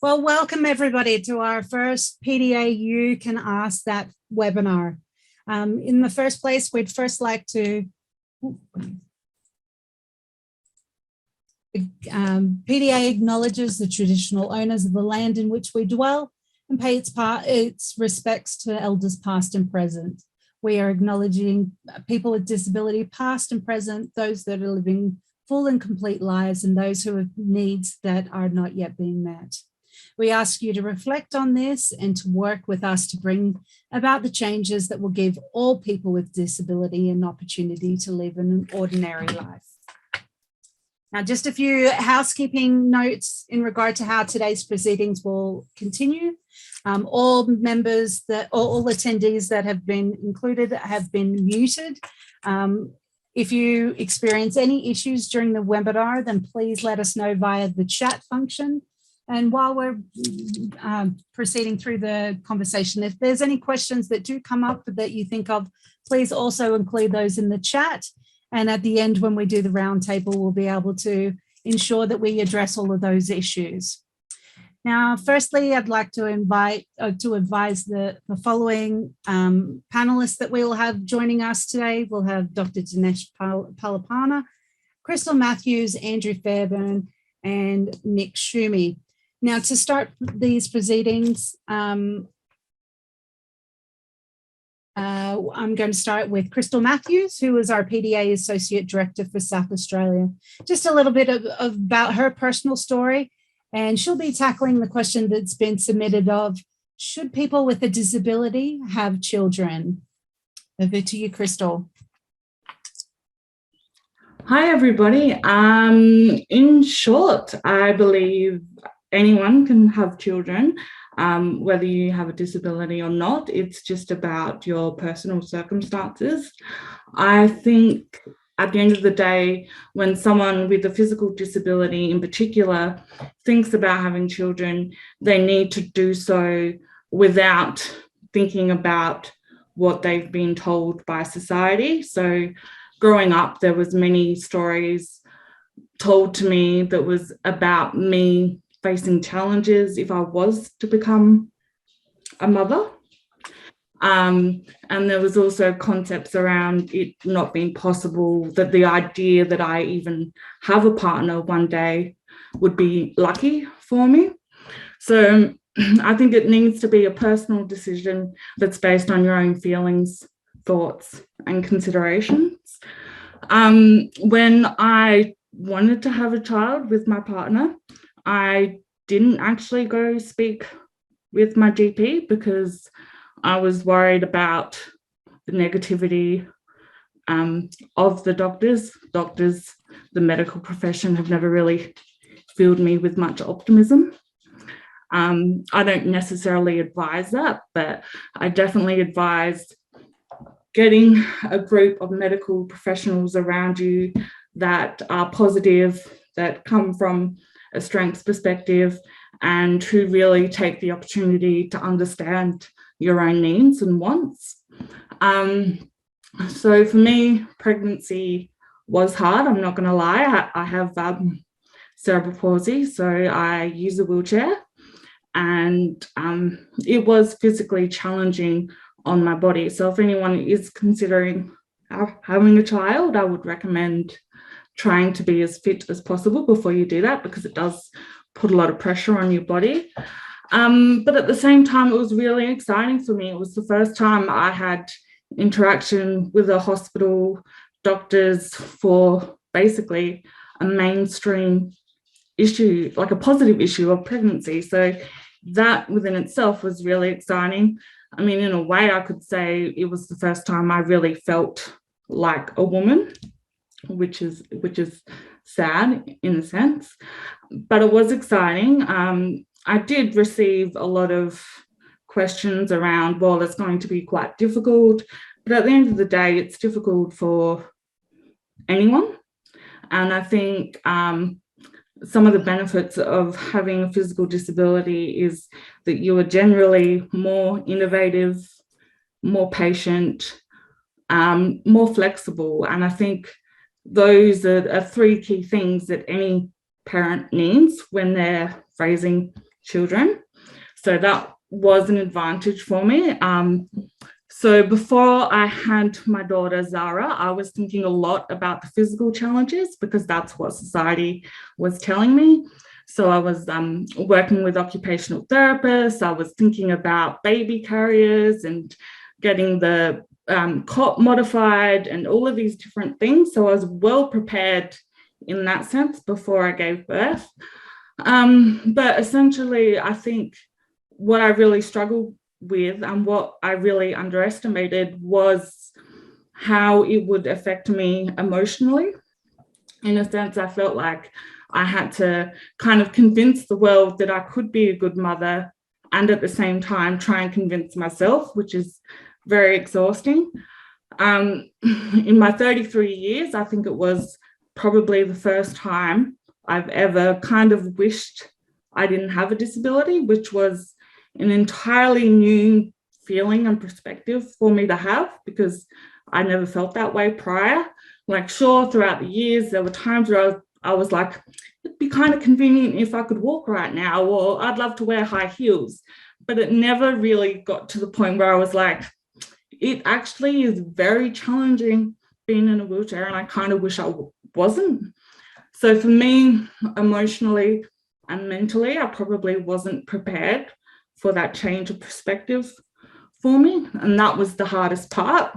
Well, welcome everybody to our first PDA You Can Ask That webinar. In the first place, we'd first like to PDA acknowledges the traditional owners of the land in which we dwell and pay its respects to elders past and present. We are acknowledging people with disability past and present, those that are living full and complete lives, and those who have needs that are not yet being met. We ask you to reflect on this and to work with us to bring about the changes that will give all people with disability an opportunity to live an ordinary life. Now, just a few housekeeping notes in regard to how today's proceedings will continue. All attendees that have been included have been muted. If you experience any issues during the webinar, then please let us know via the chat function. And while we're proceeding through the conversation, if there's any questions that do come up that you think of, please also include those in the chat. And at the end, when we do the roundtable, we'll be able to ensure that we address all of those issues. Now, firstly, I'd like to advise the following panelists that we will have joining us today. We'll have Dr. Dinesh Palipana, Krystal Matthews, Andrew Fairbairn, and Nick Schumi. Now, to start these proceedings, I'm going to start with Krystal Matthews, who is our PDA Associate Director for South Australia. Just a little bit about her personal story, and she'll be tackling the question that's been submitted of, should people with a disability have children? Over to you, Krystal. Hi, everybody. In short, I believe anyone can have children. Whether you have a disability or not, it's just about your personal circumstances. I think at the end of the day, when someone with a physical disability in particular thinks about having children, they need to do so without thinking about what they've been told by society. So growing up, there was many stories told to me that was about me facing challenges if I was to become a mother. And there was also concepts around it not being possible, that the idea that I even have a partner one day would be lucky for me. So I think it needs to be a personal decision that's based on your own feelings, thoughts, and considerations. When I wanted to have a child with my partner, I didn't actually go speak with my GP because I was worried about the negativity of the doctors. The medical profession have never really filled me with much optimism. I don't necessarily advise that, but I definitely advise getting a group of medical professionals around you that are positive, that come from a strengths perspective, and who really take the opportunity to understand your own needs and wants. So for me, pregnancy was hard. I'm not going to lie. I have cerebral palsy, so I use a wheelchair, and it was physically challenging on my body. So if anyone is considering having a child, I would recommend trying to be as fit as possible before you do that, because it does put a lot of pressure on your body. But at the same time, it was really exciting for me. It was the first time I had interaction with a hospital, doctors, for basically a mainstream issue, like a positive issue of pregnancy. So that within itself was really exciting. I mean, in a way, I could say it was the first time I really felt like a woman, which is sad in a sense, but it was exciting. I did receive a lot of questions around, well, it's going to be quite difficult, but at the end of the day, it's difficult for anyone. And I think some of the benefits of having a physical disability is that you are generally more innovative, more patient, more flexible. And I think those are three key things that any parent needs when they're raising children. So that was an advantage for me. So before I had my daughter Zara, I was thinking a lot about the physical challenges because that's what society was telling me. So I was working with occupational therapists. I was thinking about baby carriers and getting the cot modified and all of these different things. So I was well prepared in that sense before I gave birth. But essentially, I think what I really struggled with and what I really underestimated was how it would affect me emotionally. In a sense, I felt like I had to kind of convince the world that I could be a good mother and at the same time try and convince myself, which is very exhausting. In my 33 years, I think it was probably the first time I've ever kind of wished I didn't have a disability, which was an entirely new feeling and perspective for me to have because I never felt that way prior. Like, sure, throughout the years, there were times where I was like, it'd be kind of convenient if I could walk right now, or I'd love to wear high heels. But it never really got to the point where I was like, it actually is very challenging being in a wheelchair, and I kind of wish I wasn't. So for me, emotionally and mentally, I probably wasn't prepared for that change of perspective for me. And that was the hardest part.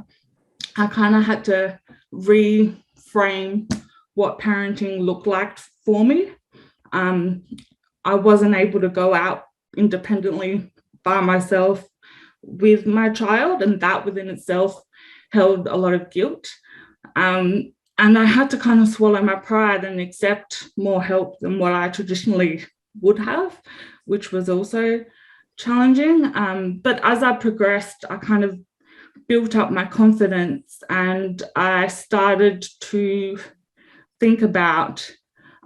I kind of had to reframe what parenting looked like for me. I wasn't able to go out independently by myself with my child, and that within itself held a lot of guilt. And I had to kind of swallow my pride and accept more help than what I traditionally would have, which was also challenging. But as I progressed, I kind of built up my confidence and I started to think about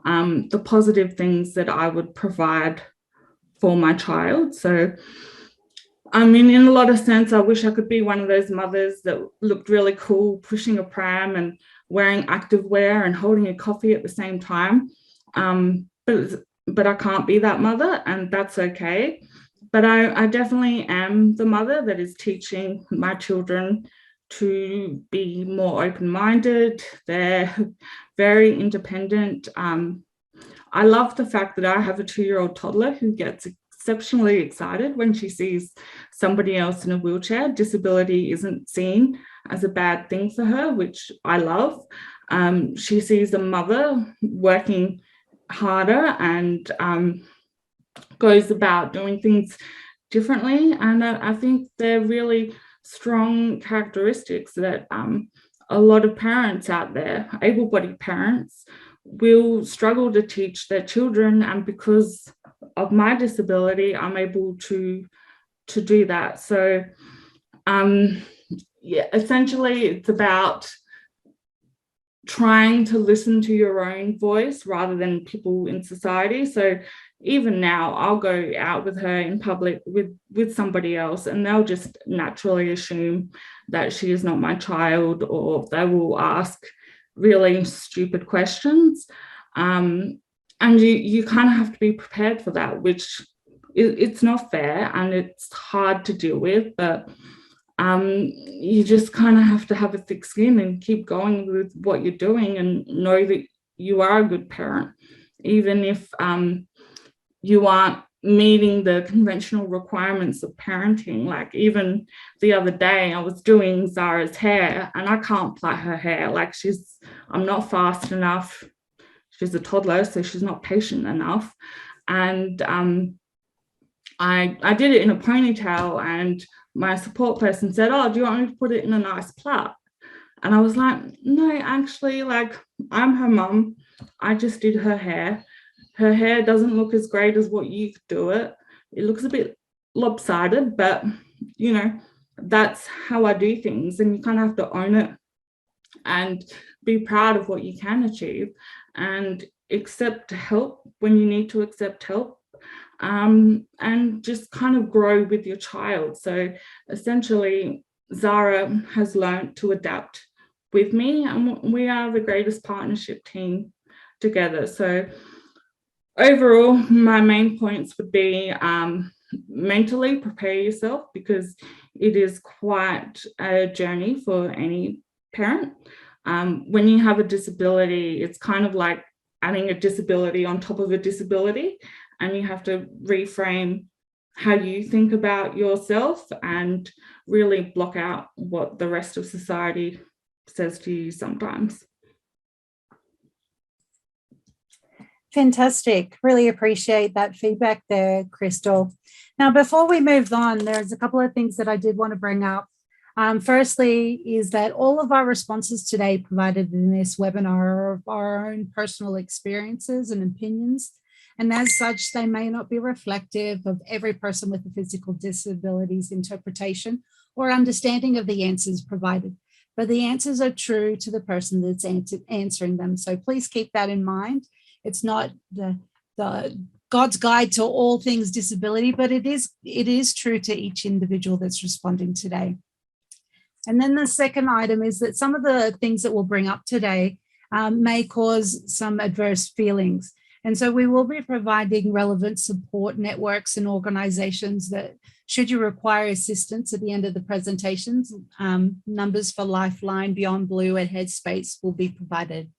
the positive things that I would provide for my child. So, I mean, in a lot of sense, I wish I could be one of those mothers that looked really cool, pushing a pram and wearing activewear and holding a coffee at the same time. But I can't be that mother, and that's okay. But I definitely am the mother that is teaching my children to be more open-minded. They're very independent. I love the fact that I have a 2-year-old toddler who gets exceptionally excited when she sees somebody else in a wheelchair. Disability isn't seen as a bad thing for her, which I love. She sees a mother working harder and goes about doing things differently. And I think they're really strong characteristics that a lot of parents out there, able-bodied parents, will struggle to teach their children. And because of my disability, I'm able to do that. So yeah, essentially it's about trying to listen to your own voice rather than people in society. So even now, I'll go out with her in public with somebody else, and they'll just naturally assume that she is not my child, or they will ask really stupid questions. And you kind of have to be prepared for that, which it's not fair and it's hard to deal with, but you just kind of have to have a thick skin and keep going with what you're doing and know that you are a good parent, even if you aren't meeting the conventional requirements of parenting. Like even the other day, I was doing Zara's hair and I can't plait her hair. Like I'm not fast enough. She's a toddler, so she's not patient enough. And I did it in a ponytail, and my support person said, "Oh, do you want me to put it in a nice plait?" And I was like, "No, actually, like, I'm her mum. I just did her hair. Her hair doesn't look as great as what you could do it. It looks a bit lopsided, but, you know, that's how I do things." And you kind of have to own it and be proud of what you can achieve and accept help when you need to accept help. And just kind of grow with your child. So essentially, Zara has learned to adapt with me, and we are the greatest partnership team together. So Overall, my main points would be mentally prepare yourself, because it is quite a journey for any parent. When you have a disability, it's kind of like adding a disability on top of a disability, and you have to reframe how you think about yourself and really block out what the rest of society says to you sometimes. Fantastic. Really appreciate that feedback there, Krystal. Now, before we move on, there's a couple of things that I did want to bring up. Firstly, is that all of our responses today provided in this webinar are our own personal experiences and opinions. And as such, they may not be reflective of every person with a physical disability's interpretation or understanding of the answers provided. But the answers are true to the person that's answering them. So please keep that in mind. It's not the God's guide to all things disability, but it is true to each individual that's responding today. And then the second item is that some of the things that we'll bring up today may cause some adverse feelings. And so we will be providing relevant support networks and organizations that, should you require assistance at the end of the presentations, numbers for Lifeline, Beyond Blue, and Headspace will be provided.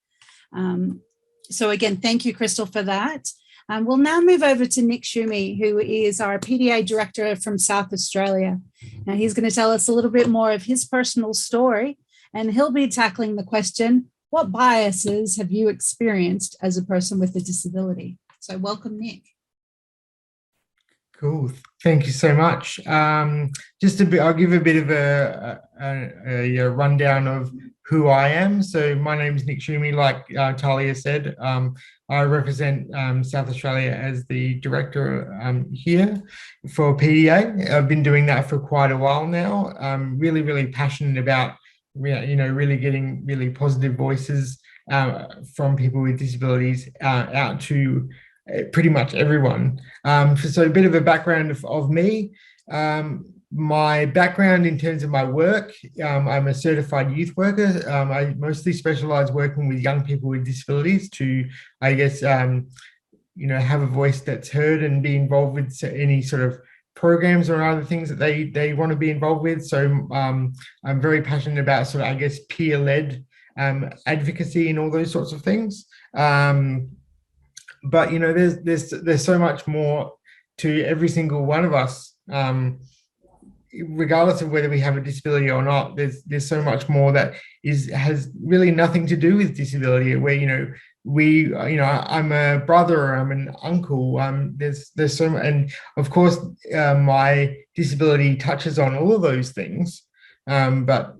So again, thank you, Krystal, for that. We'll now move over to Nick Schumi, who is our PDA director from South Australia. Now he's going to tell us a little bit more of his personal story, and he'll be tackling the question, what biases have you experienced as a person with a disability? So welcome, Nick. Cool. Thank you so much. Just a bit, I'll give a bit of a rundown of who I am. So my name is Nick Schumi, like Talia said. I represent South Australia as the director here for PDA. I've been doing that for quite a while now. I'm really, really passionate about, really getting really positive voices from people with disabilities out to pretty much everyone. So a bit of a background of me. My background in terms of my work, I'm a certified youth worker. I mostly specialize working with young people with disabilities to, I guess, have a voice that's heard and be involved with any sort of programs or other things that they want to be involved with. So I'm very passionate about sort of, I guess, peer-led advocacy and all those sorts of things. But there's so much more to every single one of us, regardless of whether we have a disability or not. There's so much more that has really nothing to do with disability. Where I'm a brother, or I'm an uncle. There's so much, and of course my disability touches on all of those things. But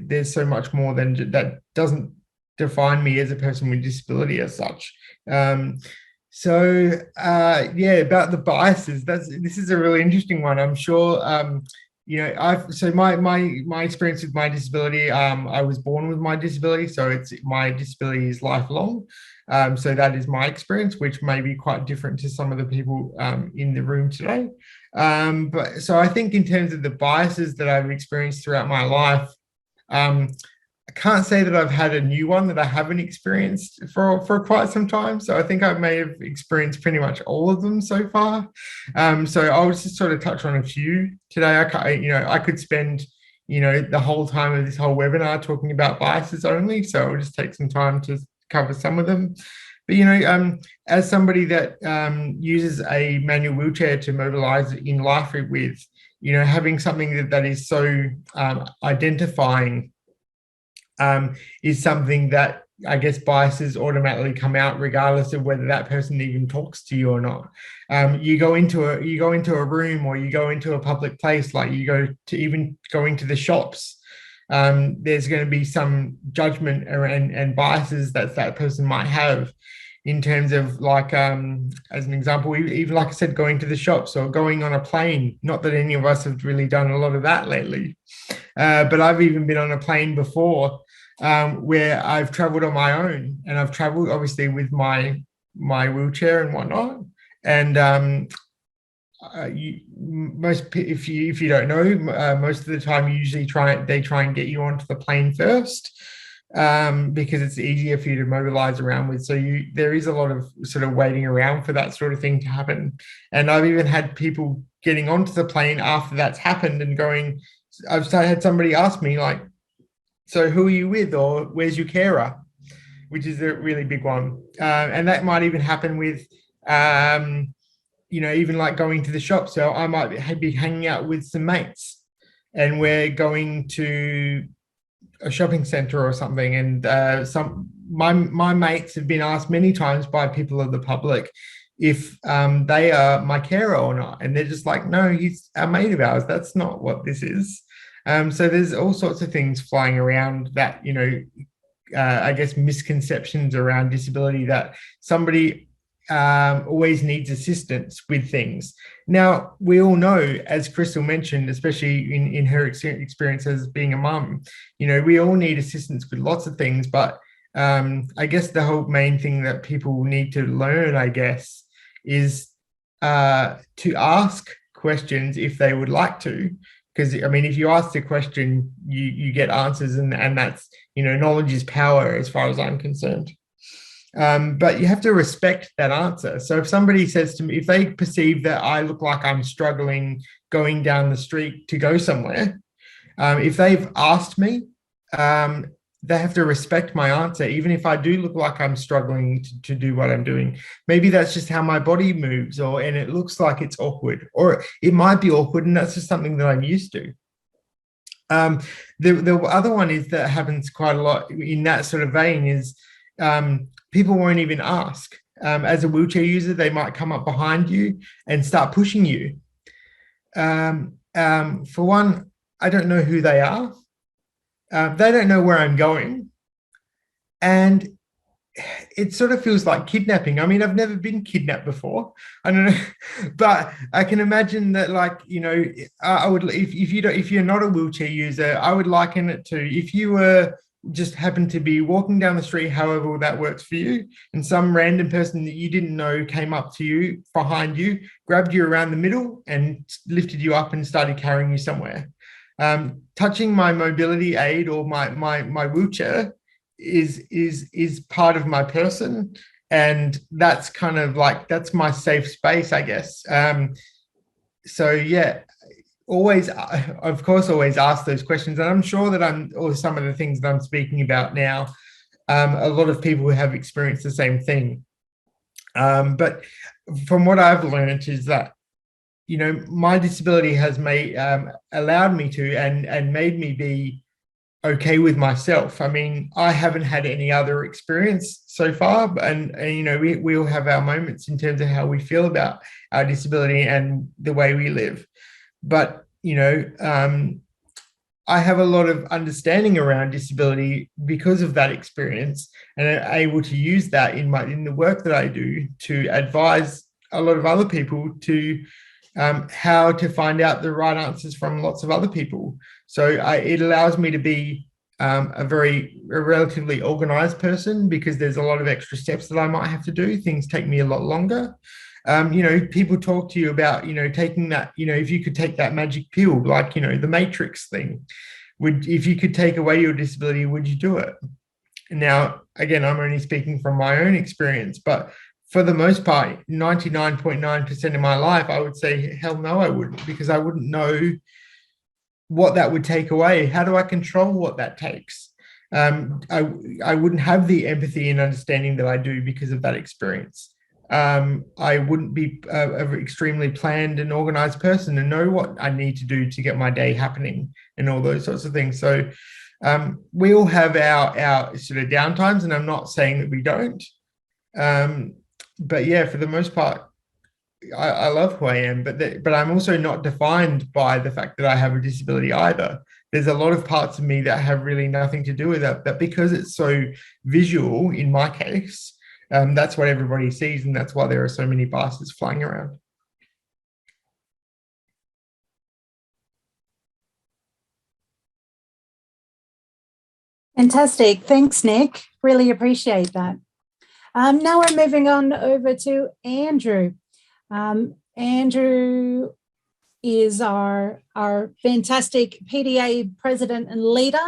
there's so much more than that. Doesn't define me as a person with disability as such. About the biases, this is a really interesting one. I'm sure my experience with my disability, I was born with my disability, so my disability is lifelong. So that is my experience, which may be quite different to some of the people in the room today. So I think in terms of the biases that I've experienced throughout my life, I can't say that I've had a new one that I haven't experienced for quite some time. So I think I may have experienced pretty much all of them so far. So I'll just sort of touch on a few today. I could spend, the whole time of this whole webinar talking about biases only. So I'll just take some time to cover some of them. But, as somebody that uses a manual wheelchair to mobilize in life with, having something that is so identifying is something that I guess biases automatically come out regardless of whether that person even talks to you or not. You go into a room, or you go into a public place, like you go into the shops. There's going to be some judgment and biases that person might have in terms of, like, as an example, even like I said, going to the shops or going on a plane. Not that any of us have really done a lot of that lately, but I've even been on a plane before where I've traveled on my own, and I've traveled obviously with my wheelchair and whatnot. And if you don't know, most of the time they try and get you onto the plane first. because it's easier for you to mobilize around with. So there is a lot of sort of waiting around for that sort of thing to happen. And I've even had people getting onto the plane after that's happened and going, I've had somebody ask me like, so who are you with, or where's your carer, which is a really big one. And that might even happen with, even like going to the shop. So I might be hanging out with some mates and we're going to a shopping center or something, and my mates have been asked many times by people of the public if they are my carer or not, and they're just like, no, he's a mate of ours, that's not what this is. So there's all sorts of things flying around that, I guess misconceptions around disability, that somebody always needs assistance with things. Now, we all know, as Krystal mentioned, especially in her experience as being a mum, we all need assistance with lots of things, but I guess the whole main thing that people need to learn, I guess, is to ask questions if they would like to. Because, I mean, if you ask the question, you get answers, and that's, knowledge is power as far as I'm concerned. But you have to respect that answer. So if somebody says to me, if they perceive that I look like I'm struggling going down the street to go somewhere, if they've asked me, they have to respect my answer, even if I do look like I'm struggling to do what I'm doing. Maybe that's just how my body moves, and it looks like it's awkward, or it might be awkward, and that's just something that I'm used to. The other one is that happens quite a lot in that sort of vein is people won't even ask. As a wheelchair user, they might come up behind you and start pushing you. For one, I don't know who they are. They don't know where I'm going. And it sort of feels like kidnapping. I mean, I've never been kidnapped before. I don't know, but I can imagine that, like, I would, if you're not a wheelchair user, I would liken it to if you were just happened to be walking down the street, however that works for you, and some random person that you didn't know came up to you behind you, grabbed you around the middle and lifted you up and started carrying you somewhere. Touching my mobility aid or my wheelchair is part of my person, and that's kind of like, that's my safe space, I guess. So yeah, always ask those questions, and I'm sure that or some of the things that I'm speaking about now, a lot of people have experienced the same thing. But from what I've learned is that, my disability has allowed me to and made me be okay with myself. I mean, I haven't had any other experience so far, and we all have our moments in terms of how we feel about our disability and the way we live. But, I have a lot of understanding around disability because of that experience, and I'm able to use that in the work that I do to advise a lot of other people to how to find out the right answers from lots of other people. So it allows me to be a relatively organized person, because there's a lot of extra steps that I might have to do. Things take me a lot longer. People talk to you about, taking that, if you could take that magic pill, like, the Matrix thing, if you could take away your disability, would you do it? Now, again, I'm only speaking from my own experience, but for the most part, 99.9% of my life, I would say, hell no, I wouldn't, because I wouldn't know what that would take away. How do I control what that takes? I wouldn't have the empathy and understanding that I do because of that experience. I wouldn't be an extremely planned and organized person and know what I need to do to get my day happening and all those sorts of things. So we all have our sort of downtimes, and I'm not saying that we don't. But yeah, for the most part, I love who I am, but I'm also not defined by the fact that I have a disability either. There's a lot of parts of me that have really nothing to do with that, but because it's so visual in my case, that's what everybody sees, and that's why there are so many biases flying around. Fantastic. Thanks, Nick. Really appreciate that. Now we're moving on over to Andrew. Andrew is our fantastic PDA president and leader.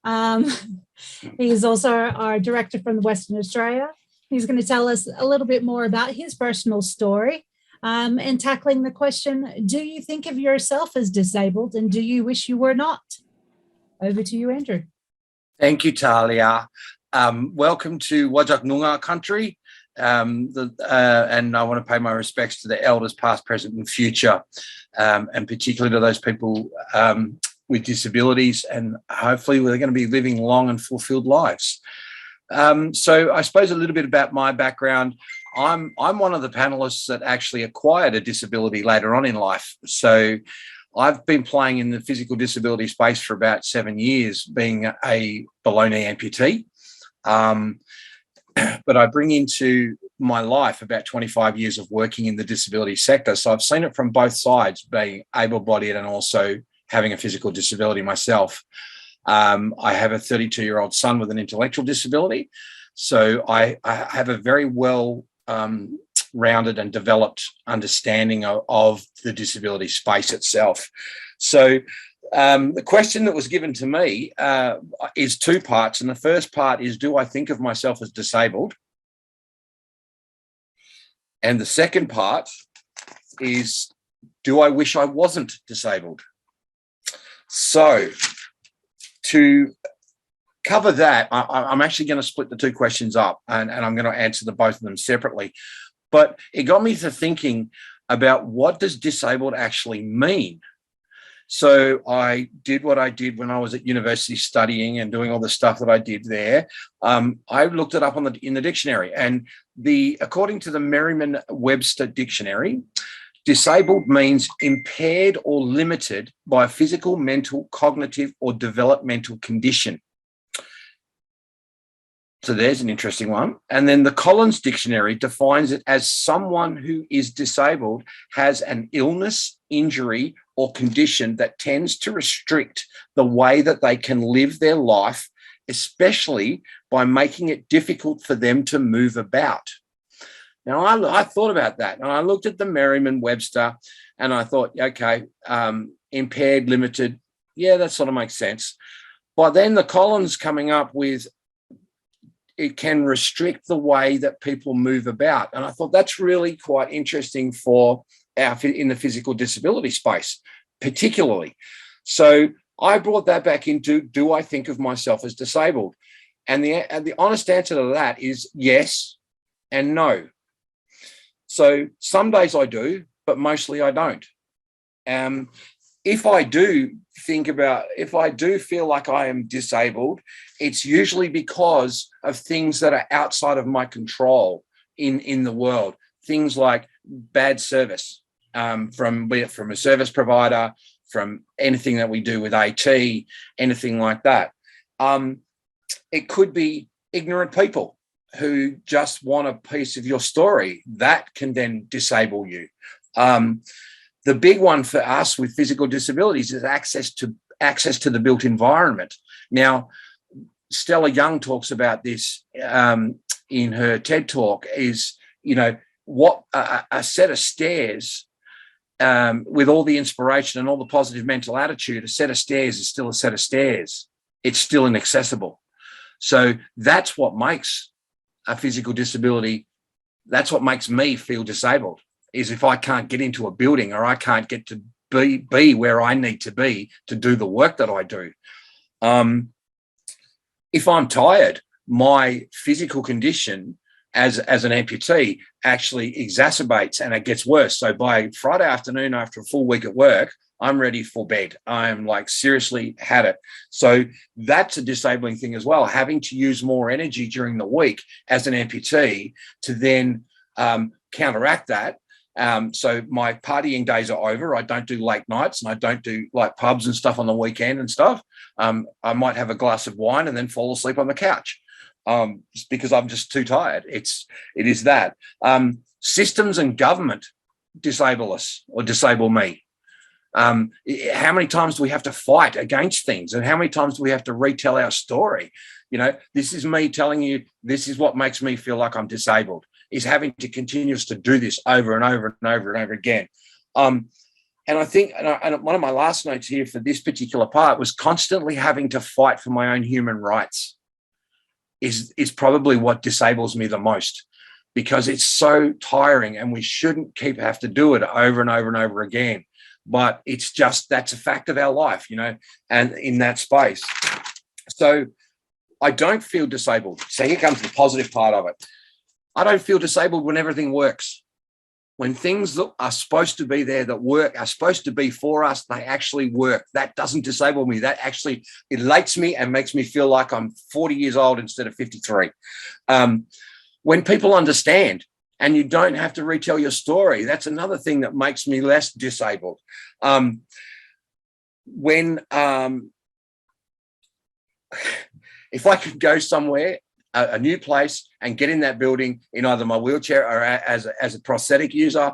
He is also our director from the Western Australia. He's going to tell us a little bit more about his personal story and tackling the question, do you think of yourself as disabled and do you wish you were not? Over to you, Andrew. Thank you, Talia. Welcome to Wajak Noongar country. And I want to pay my respects to the elders past, present and future, and particularly to those people with disabilities, and hopefully they're going to be living long and fulfilled lives. So I suppose a little bit about my background. I'm one of the panelists that actually acquired a disability later on in life. So I've been playing in the physical disability space for about 7 years, being a below knee amputee. But I bring into my life about 25 years of working in the disability sector. So I've seen it from both sides, being able-bodied and also having a physical disability myself. I have a 32-year-old son with an intellectual disability. So I have a very well rounded and developed understanding of the disability space itself. So the question that was given to me is two parts. And the first part is, do I think of myself as disabled? And the second part is, do I wish I wasn't disabled? So to cover that, I'm actually going to split the two questions up and I'm going to answer both of them separately. But it got me to thinking about, what does disabled actually mean? So I did what I did when I was at university studying and doing all the stuff that I did there. I looked it up in the dictionary, and according to the Merriam-Webster dictionary, disabled means impaired or limited by a physical, mental, cognitive, or developmental condition. So there's an interesting one. And then the Collins Dictionary defines it as someone who is disabled has an illness, injury, or condition that tends to restrict the way that they can live their life, especially by making it difficult for them to move about. Now, I thought about that, and I looked at the Merriam-Webster, and I thought, okay, impaired, limited, yeah, that sort of makes sense. But then the Collins coming up with, it can restrict the way that people move about. And I thought that's really quite interesting in the physical disability space, particularly. So I brought that back into, do I think of myself as disabled? And the honest answer to that is yes and no. So some days I do, but mostly I don't. If I do feel like I am disabled, it's usually because of things that are outside of my control in the world. Things like bad service, be it from a service provider, from anything that we do with AT, anything like that. It could be ignorant people who just want a piece of your story. That can then disable you. The big one for us with physical disabilities is access to the built environment. Now, Stella Young talks about this in her TED talk, is, what a set of stairs with all the inspiration and all the positive mental attitude, a set of stairs is still a set of stairs. It's still inaccessible. So that's what makes a physical disability, that's what makes me feel disabled, is if I can't get into a building or I can't get to be where I need to be to do the work that I do. If I'm tired, my physical condition as an amputee actually exacerbates and it gets worse. So by Friday afternoon, after a full week at work, I'm ready for bed. I'm like seriously had it. So that's a disabling thing as well, having to use more energy during the week as an amputee to then counteract that. So my partying days are over. I don't do late nights and I don't do like pubs and stuff on the weekend and stuff. I might have a glass of wine and then fall asleep on the couch just because I'm just too tired. It is that. Systems and government disable us or disable me. How many times do we have to fight against things, and how many times do we have to retell our story? This is me telling you, this is what makes me feel like I'm disabled, is having to continuously do this over and over and over and over again. And I think, and one of my last notes here for this particular part was constantly having to fight for my own human rights is probably what disables me the most, because it's so tiring and we shouldn't have to do it over and over and over again. But it's just, that's a fact of our life, you know, and in that space. So I don't feel disabled. So here comes the positive part of it. I don't feel disabled when everything works. When things that are supposed to be there that work, are supposed to be for us, they actually work. That doesn't disable me. That actually elates me and makes me feel like I'm 40 years old instead of 53. When people understand and you don't have to retell your story, that's another thing that makes me less disabled. If I could go somewhere, a new place, and get in that building in either my wheelchair or as a prosthetic user,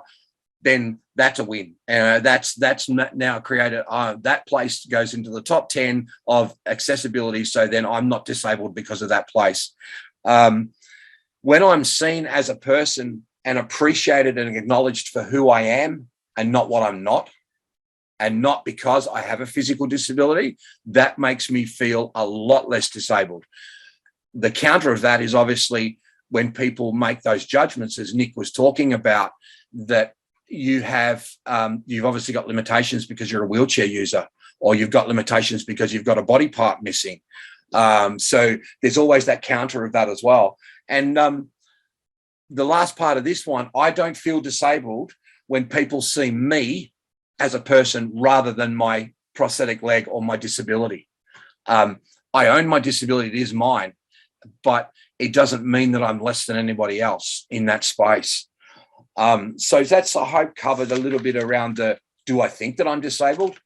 then that's a win. That's now created. That place goes into the top 10 of accessibility. So then I'm not disabled because of that place. When I'm seen as a person and appreciated and acknowledged for who I am and not what I'm not, and not because I have a physical disability, that makes me feel a lot less disabled. The counter of that is obviously when people make those judgments, as Nick was talking about, that you have, you've obviously got limitations because you're a wheelchair user, or you've got limitations because you've got a body part missing. So there's always that counter of that as well. And the last part of this one, I don't feel disabled when people see me as a person rather than my prosthetic leg or my disability. I own my disability, it is mine, but it doesn't mean that I'm less than anybody else in that space. So that's, I hope, covered a little bit around the, do I think that I'm disabled?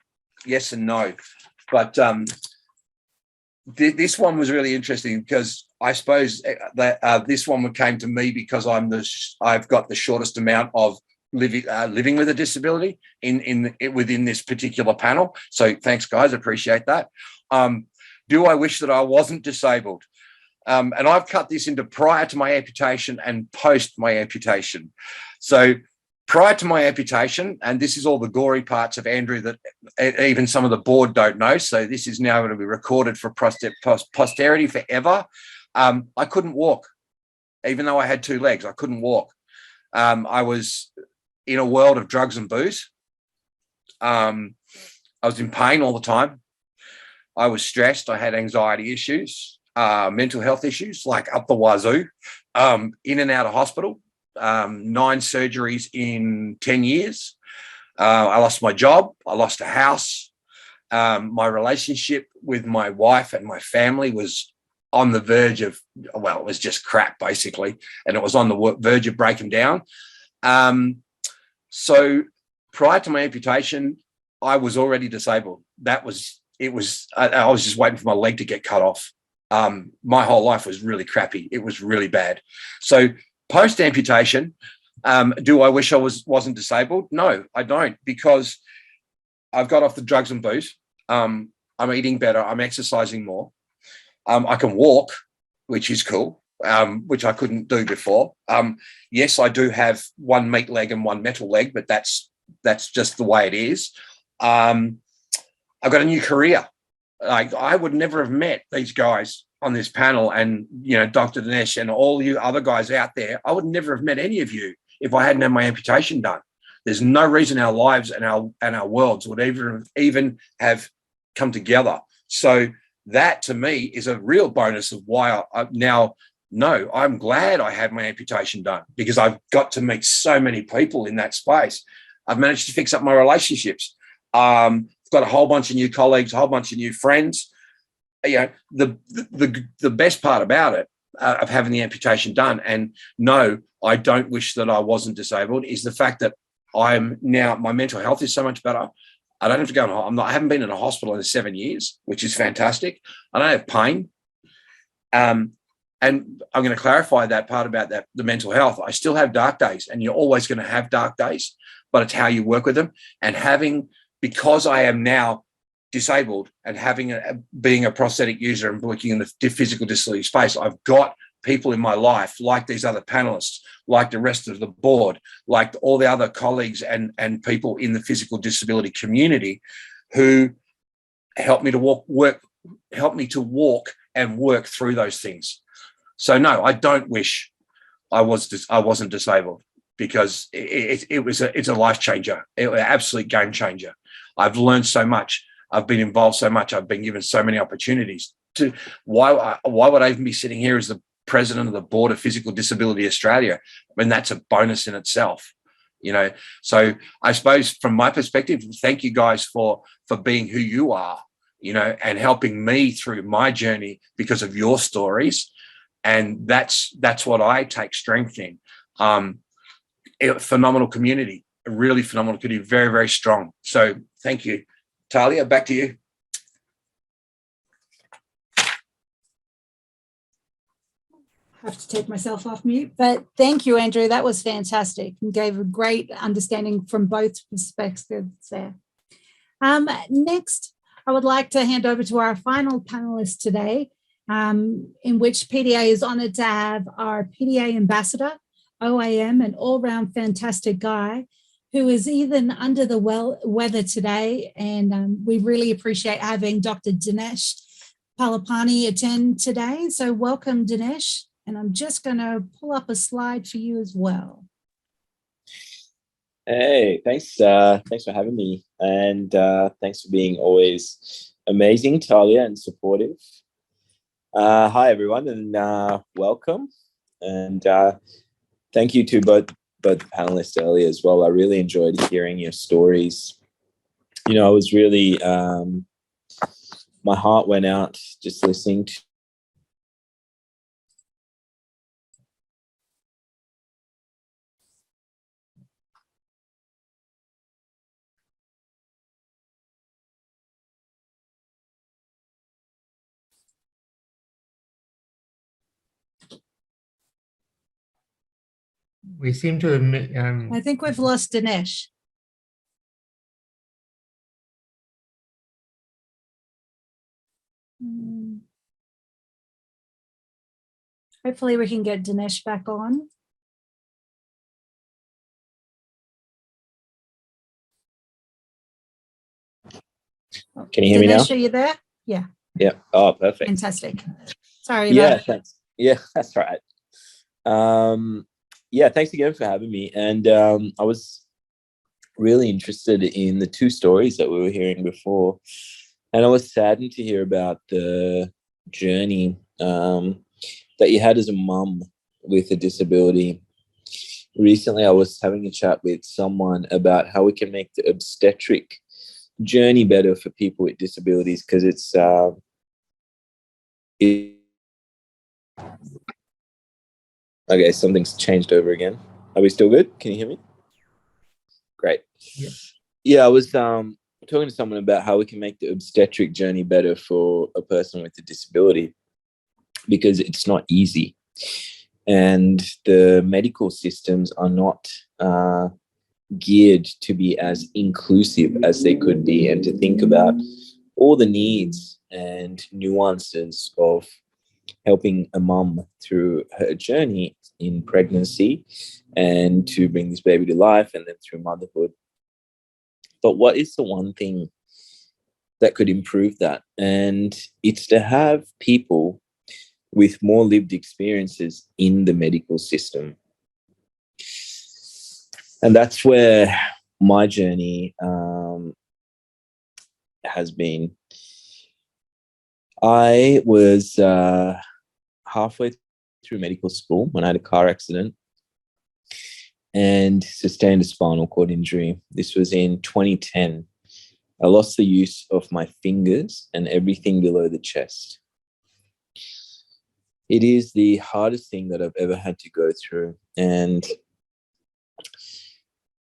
Yes and no. But this one was really interesting because I suppose that this one came to me because I've got the shortest amount of living with a disability within this particular panel. So thanks, guys, appreciate that. Do I wish that I wasn't disabled? And I've cut this into prior to my amputation and post my amputation. So prior to my amputation, and this is all the gory parts of Andrew that even some of the board don't know, so this is now going to be recorded for posterity forever. I couldn't walk. Even though I had 2 legs, I couldn't walk. I was in a world of drugs and booze. I was in pain all the time. I was stressed. I had anxiety issues, mental health issues, like up the wazoo, in and out of hospital, 9 surgeries in 10 years. I lost my job. I lost a house. My relationship with my wife and my family was on the verge of, well, it was just crap, basically. And it was on the verge of breaking down. So prior to my amputation, I was already disabled. I was just waiting for my leg to get cut off. My whole life was really crappy. It was really bad. So post amputation, do I wish I wasn't disabled? No, I don't, because I've got off the drugs and booze. I'm eating better. I'm exercising more. I can walk, which is cool, which I couldn't do before. Yes, I do have 1 meat leg and 1 metal leg, but that's just the way it is. I've got a new career. Like, I would never have met these guys on this panel, and Dr. Dinesh and all you other guys out there. I would never have met any of you if I hadn't had my amputation done. There's no reason our lives and our worlds would even have come together. So that to me is a real bonus of why I'm glad I had my amputation done, because I've got to meet so many people in that space. I've managed to fix up my relationships. Got a whole bunch of new colleagues, a whole bunch of new friends. The best part about it, of having the amputation done, and no, I don't wish that I wasn't disabled, is the fact that I'm now, my mental health is so much better. I don't have to go I haven't been in a hospital in 7 years, which is fantastic. I don't have pain. And I'm going to clarify that part about the mental health. I still have dark days, and you're always going to have dark days, but it's how you work with them. And because I am now disabled and being a prosthetic user and working in the physical disability space, I've got people in my life, like these other panelists, like the rest of the board, like all the other colleagues and people in the physical disability community who helped me to walk and work through those things. So no, I don't wish I wasn't disabled, because it's a life changer. It was an absolute game changer. I've learned so much. I've been involved so much. I've been given so many opportunities. Why would I even be sitting here as the president of the Board of Physical Disability Australia? I mean, that's a bonus in itself, you know. So I suppose from my perspective, thank you guys for being who you are, you know, and helping me through my journey because of your stories. And that's what I take strength in. Phenomenal community, a really phenomenal community, very, very strong. So thank you. Talia, back to you. I have to take myself off mute, but thank you, Andrew. That was fantastic and gave a great understanding from both perspectives there. Next, I would like to hand over to our final panelist today, in which PDA is honoured to have our PDA ambassador, OAM, an all-round fantastic guy who is even under the weather today. And we really appreciate having Dr. Dinesh Palipana attend today. So welcome, Dinesh. And I'm just going to pull up a slide for you as well. Hey, thanks for having me. And thanks for being always amazing, Talia, and supportive. Hi, everyone, and welcome. And thank you to both the panelists earlier as well. I really enjoyed hearing your stories. You know, I was really, my heart went out just listening to We seem to admit. I think we've lost Dinesh. Hopefully we can get Dinesh back on. Can you hear me now? Dinesh, are you there? Yeah. Yeah. Oh, perfect. Fantastic. Sorry Yeah, about thanks. Yeah, that's right. Yeah, thanks again for having me. And I was really interested in the two stories that we were hearing before. And I was saddened to hear about the journey that you had as a mum with a disability. Recently, I was having a chat with someone about how we can make the obstetric journey better for people with disabilities, because it's okay, something's changed over again. Are we still good? Can you hear me? Great. Yeah, I was talking to someone about how we can make the obstetric journey better for a person with a disability, because it's not easy. And the medical systems are not geared to be as inclusive as they could be, and to think about all the needs and nuances of helping a mum through her journey in pregnancy and to bring this baby to life and then through motherhood. But what is the one thing that could improve that? And it's to have people with more lived experiences in the medical system. And that's where my journey has been. I was halfway through medical school when I had a car accident and sustained a spinal cord injury. This was in 2010. I lost the use of my fingers and everything below the chest. It is the hardest thing that I've ever had to go through, and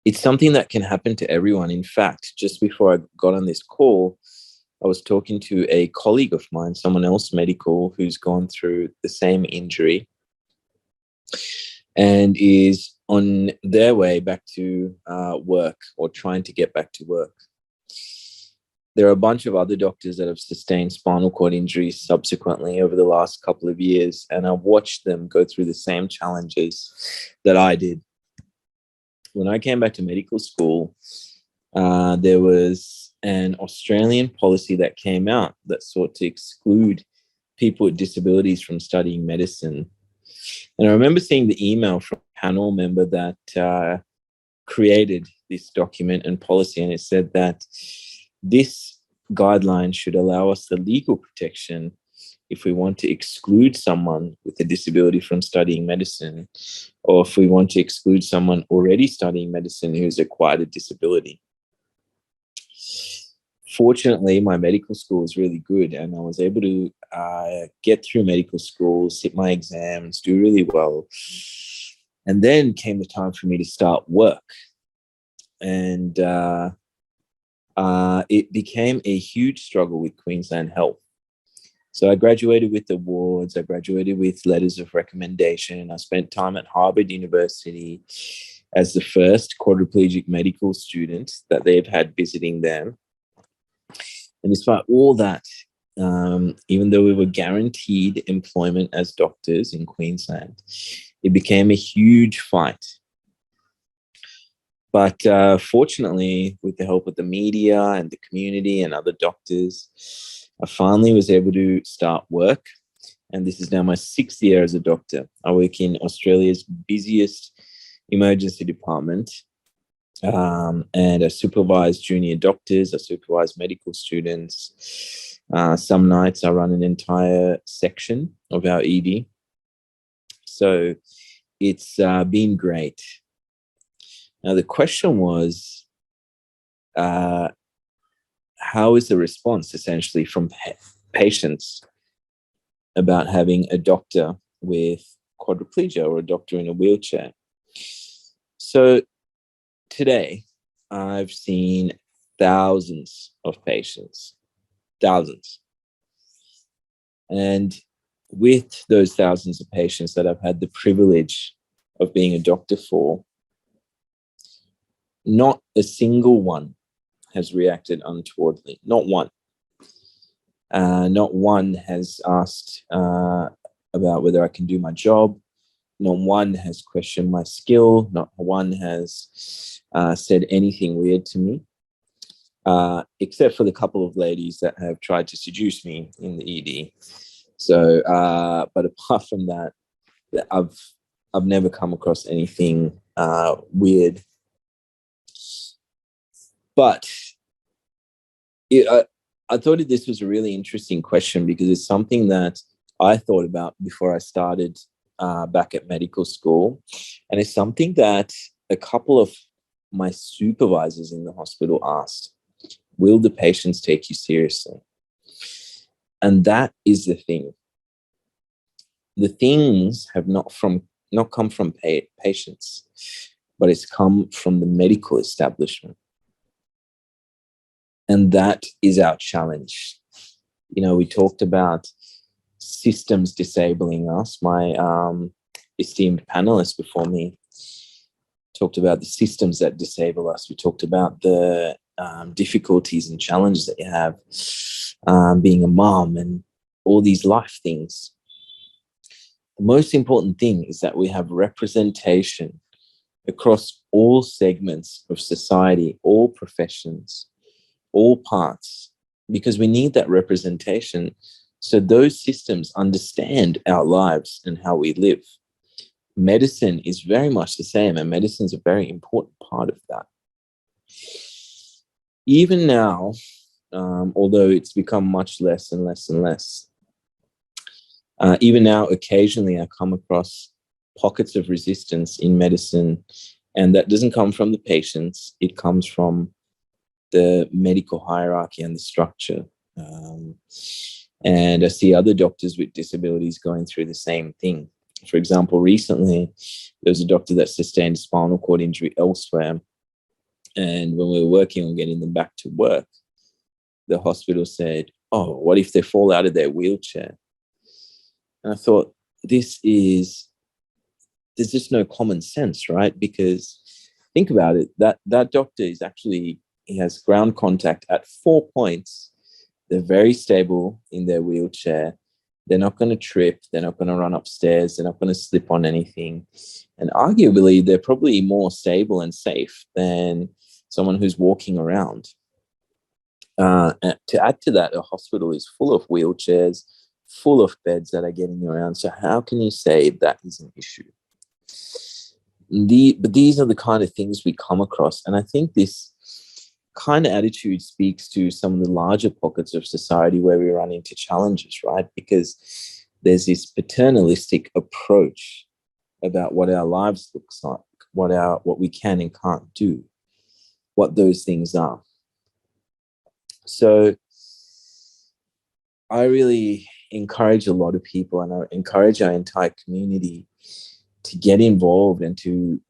it's something that can happen to everyone. In fact, just before I got on this call, I was talking to a colleague of mine, someone else medical, who's gone through the same injury and is on their way back to work, or trying to get back to work. there are a bunch of other doctors that have sustained spinal cord injuries subsequently over the last couple of years, and I've watched them go through the same challenges that I did. When I came back to medical school, there was an Australian policy that came out that sought to exclude people with disabilities from studying medicine. And I remember seeing the email from a panel member that created this document and policy, and it said that this guideline should allow us the legal protection if we want to exclude someone with a disability from studying medicine, or if we want to exclude someone already studying medicine who's acquired a disability. Fortunately, my medical school was really good, and I was able to get through medical school, sit my exams, do really well. And then came the time for me to start work. And it became a huge struggle with Queensland Health. So I graduated with awards, I graduated with letters of recommendation. I spent time at Harvard University as the first quadriplegic medical student that they've had visiting them. And despite all that, even though we were guaranteed employment as doctors in Queensland, it became a huge fight. But fortunately, with the help of the media and the community and other doctors, I finally was able to start work. And this is now my 6th year as a doctor. I work in Australia's busiest emergency department. And I supervise junior doctors, I supervise medical students. Some nights I run an entire section of our ED. So it's been great. Now, the question was, how is the response essentially from patients about having a doctor with quadriplegia or a doctor in a wheelchair? So today, I've seen thousands of patients, thousands. And with those thousands of patients that I've had the privilege of being a doctor for, not a single one has reacted untowardly. Not one. Not one has asked about whether I can do my job. Not one has questioned my skill. Not one has said anything weird to me, except for the couple of ladies that have tried to seduce me in the ED. So, but apart from that, I've never come across anything weird. But I thought that this was a really interesting question because it's something that I thought about before I started back at medical school. And it's something that a couple of my supervisors in the hospital asked: will the patients take you seriously? And that is the thing. The things have not come from patients, but it's come from the medical establishment. And that is our challenge. You know, we talked about systems disabling us. My esteemed panelists before me talked about the systems that disable us. We talked about the difficulties and challenges that you have being a mom and all these life things. The most important thing is that we have representation across all segments of society, all professions, all parts, because we need that representation so those systems understand our lives and how we live. Medicine is very much the same, and medicine is a very important part of that. Even now, although it's become much less and less and less, even now, occasionally I come across pockets of resistance in medicine, and that doesn't come from the patients, it comes from the medical hierarchy and the structure. And I see other doctors with disabilities going through the same thing. For example, recently, there was a doctor that sustained a spinal cord injury elsewhere. And when we were working on getting them back to work, the hospital said, oh, what if they fall out of their wheelchair? And I thought, there's just no common sense, right? Because think about it, that doctor is actually he has ground contact at 4 points. They're very stable in their wheelchair. They're not going to trip. They're not going to run upstairs. They're not going to slip on anything. And arguably, they're probably more stable and safe than someone who's walking around. And to add to that, a hospital is full of wheelchairs, full of beds that are getting around. So how can you say that is an issue? But these are the kind of things we come across. And I think this kind of attitude speaks to some of the larger pockets of society where we run into challenges, right? Because there's this paternalistic approach about what our lives looks like, what we can and can't do, what those things are. So I really encourage a lot of people, and I encourage our entire community to get involved and to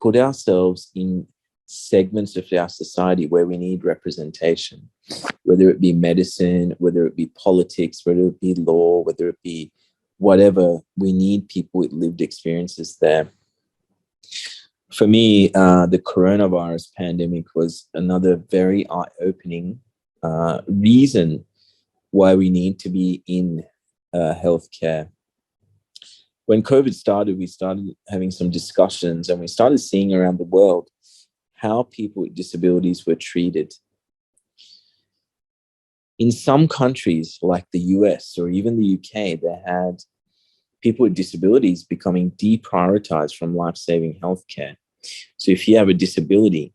put ourselves in segments of our society where we need representation, whether it be medicine, whether it be politics, whether it be law, whether it be whatever. We need people with lived experiences there. For me, the coronavirus pandemic was another very eye-opening reason why we need to be in healthcare. When COVID started, we started having some discussions, and we started seeing around the world how people with disabilities were treated. In some countries, like the US or even the UK, they had people with disabilities becoming deprioritized from life-saving healthcare. So if you have a disability,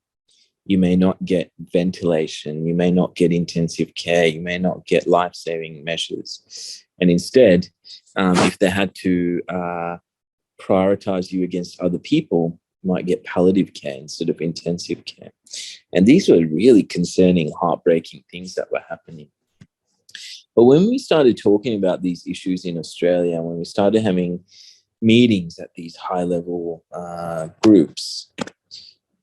you may not get ventilation, you may not get intensive care, you may not get life-saving measures. And instead, if they had to prioritize you against other people, you might get palliative care instead of intensive care. And these were really concerning, heartbreaking things that were happening. But when we started talking about these issues in Australia, when we started having meetings at these high-level groups,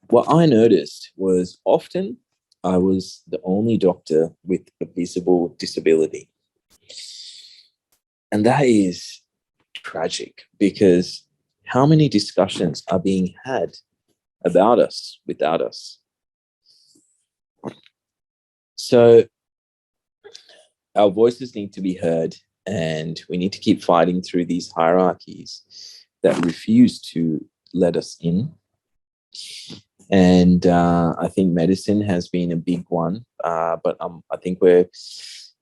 what I noticed was often I was the only doctor with a visible disability. And that is tragic, because how many discussions are being had about us without us? So our voices need to be heard, and we need to keep fighting through these hierarchies that refuse to let us in. And I think medicine has been a big one, but I think we're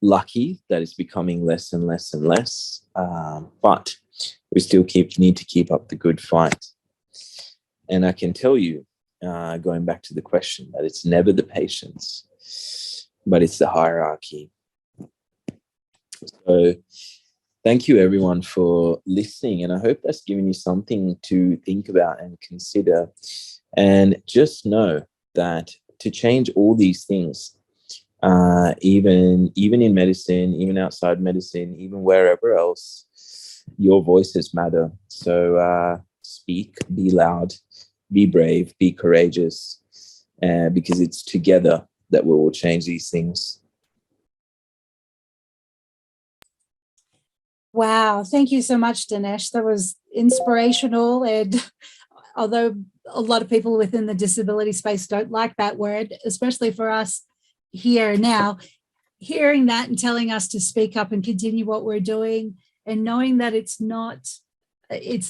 lucky that it's becoming less and less and less. But we still need to keep up the good fight. And I can tell you, going back to the question, that it's never the patients, but it's the hierarchy. So thank you everyone for listening, and I hope that's given you something to think about and consider. And just know that to change all these things, even in medicine, even outside medicine, even wherever else, your voices matter. So speak, be loud, be brave, be courageous, because it's together that we will change these things. Wow, thank you so much, Dinesh. That was inspirational. And although a lot of people within the disability space don't like that word, especially for us here now, hearing that and telling us to speak up and continue what we're doing, and knowing that it's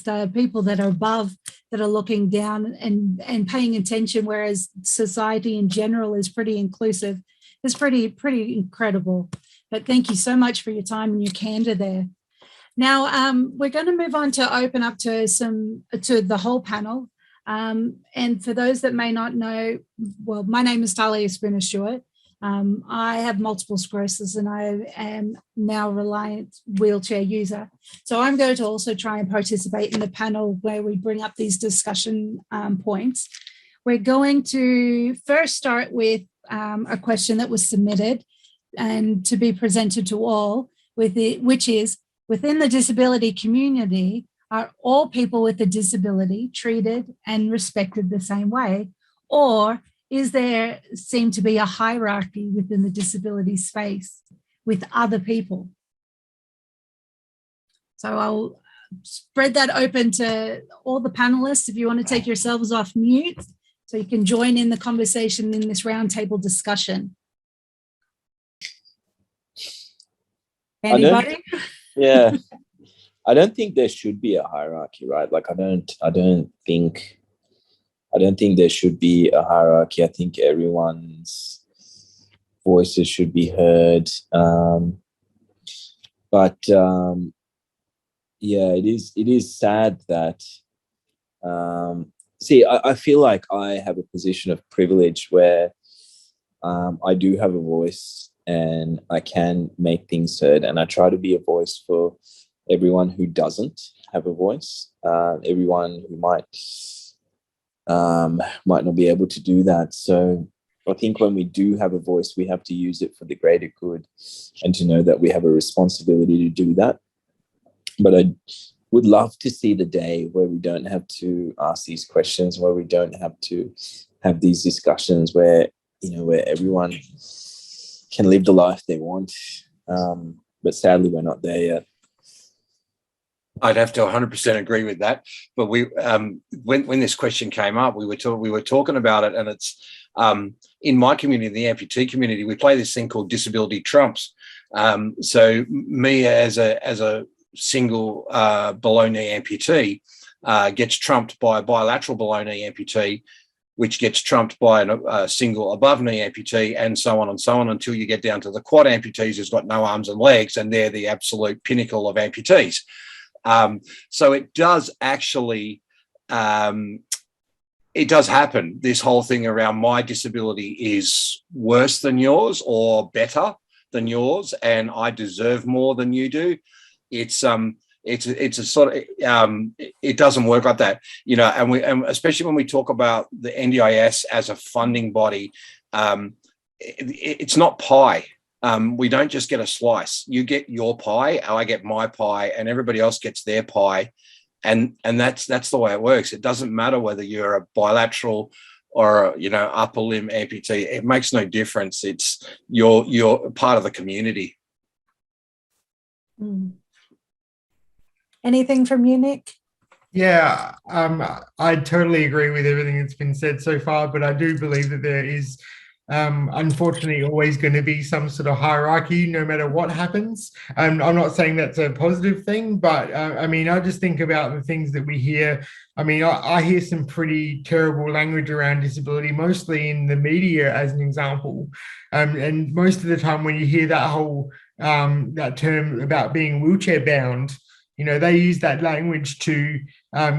the people that are above that are looking down and paying attention, whereas society in general is pretty inclusive, is pretty incredible. But thank you so much for your time and your candor there. Now, we're going to move on to open up to the whole panel. And for those that may not know, well, my name is Talia Spooner-Stewart. I have multiple sclerosis, and I am now a reliant wheelchair user. So I'm going to also try and participate in the panel where we bring up these discussion points. We're going to first start with a question that was submitted and to be presented to all, which is, within the disability community, are all people with a disability treated and respected the same way? Or is there seem to be a hierarchy within the disability space with other people? So I'll spread that open to all the panelists. If you want to take yourselves off mute So you can join in the conversation in this roundtable discussion. Anybody? Yeah. I don't think there should be a hierarchy, right? Like I don't think there should be a hierarchy. I think everyone's voices should be heard. But yeah, it is sad that I feel like I have a position of privilege where I do have a voice and I can make things heard, and I try to be a voice for everyone who doesn't have a voice, everyone who might not be able to do that. So I think when we do have a voice, we have to use it for the greater good, and to know that we have a responsibility to do that. But I would love to see the day where we don't have to ask these questions, where we don't have to have these discussions, where everyone can live the life they want. But sadly, we're not there yet. I'd have to 100% agree with that. But we, when this question came up, we were talking about it, and it's in my community, the amputee community, we play this thing called disability trumps. So me as a single below knee amputee gets trumped by a bilateral below knee amputee, which gets trumped by a single above knee amputee, and so on until you get down to the quad amputees who's got no arms and legs, and they're the absolute pinnacle of amputees. So it does actually, it does happen. This whole thing around my disability is worse than yours or better than yours, and I deserve more than you do. It's a sort of, it doesn't work like that, and especially when we talk about the NDIS as a funding body, it's not pie. We don't just get a slice. You get your pie, I get my pie, and everybody else gets their pie. And that's the way it works. It doesn't matter whether you're a bilateral or, upper limb amputee. It makes no difference. It's you're part of the community. Anything from you, Nick? Yeah, I totally agree with everything that's been said so far, but I do believe that there is unfortunately always going to be some sort of hierarchy no matter what happens. I'm not saying that's a positive thing, but I just think about the things that we hear. I hear some pretty terrible language around disability, mostly in the media as an example. And most of the time when you hear that whole that term about being wheelchair bound, they use that language to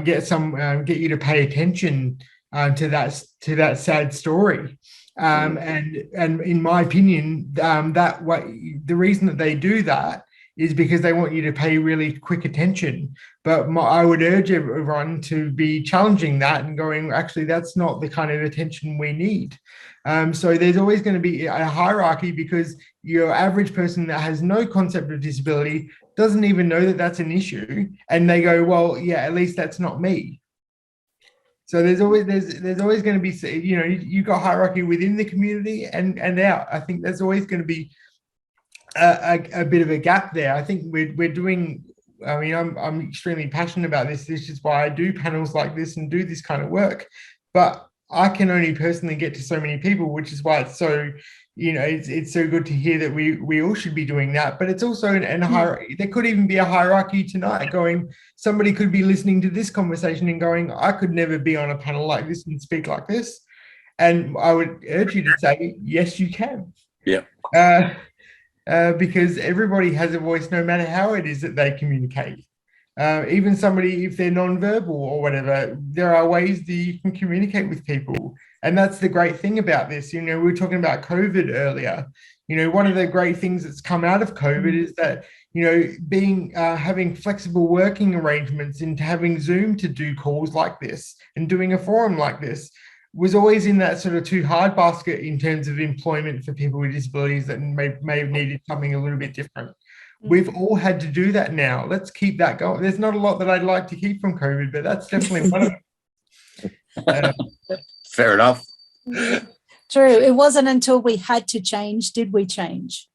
get you to pay attention to that sad story. And in my opinion, the reason that they do that is because they want you to pay really quick attention. But I would urge everyone to be challenging that and going, actually, that's not the kind of attention we need. So there's always going to be a hierarchy, because your average person that has no concept of disability doesn't even know that that's an issue, and they go, well, yeah, at least that's not me. So there's always going to be, you've got hierarchy within the community and out. I think there's always going to be a bit of a gap there. I think we're doing, I'm extremely passionate about this. This is why I do panels like this and do this kind of work. But I can only personally get to so many people, which is why it's so, it's so good to hear that we all should be doing that. But it's also an hierarchy. There could even be a hierarchy tonight going, somebody could be listening to this conversation and going, I could never be on a panel like this and speak like this. And I would urge you to say, yes, you can. Yeah. Because everybody has a voice, no matter how it is that they communicate. Even somebody, if they're nonverbal or whatever, there are ways that you can communicate with people. And that's the great thing about this. We were talking about COVID earlier. One of the great things that's come out of COVID is that, having flexible working arrangements and having Zoom to do calls like this and doing a forum like this was always in that sort of too hard basket in terms of employment for people with disabilities that may have needed something a little bit different. We've all had to do that now. Let's keep that going. There's not a lot that I'd like to keep from COVID, but that's definitely one of them. Fair enough. True. It wasn't until we had to change, did we change?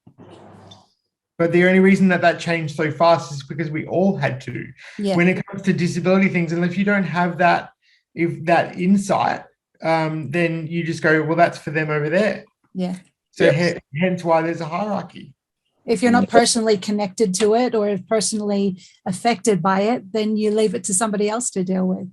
But the only reason that changed so fast is because we all had to. Yeah. When it comes to disability things, and if you don't have that insight, then you just go, well, that's for them over there. Yeah. So hence why there's a hierarchy. If you're not personally connected to it or personally affected by it, then you leave it to somebody else to deal with.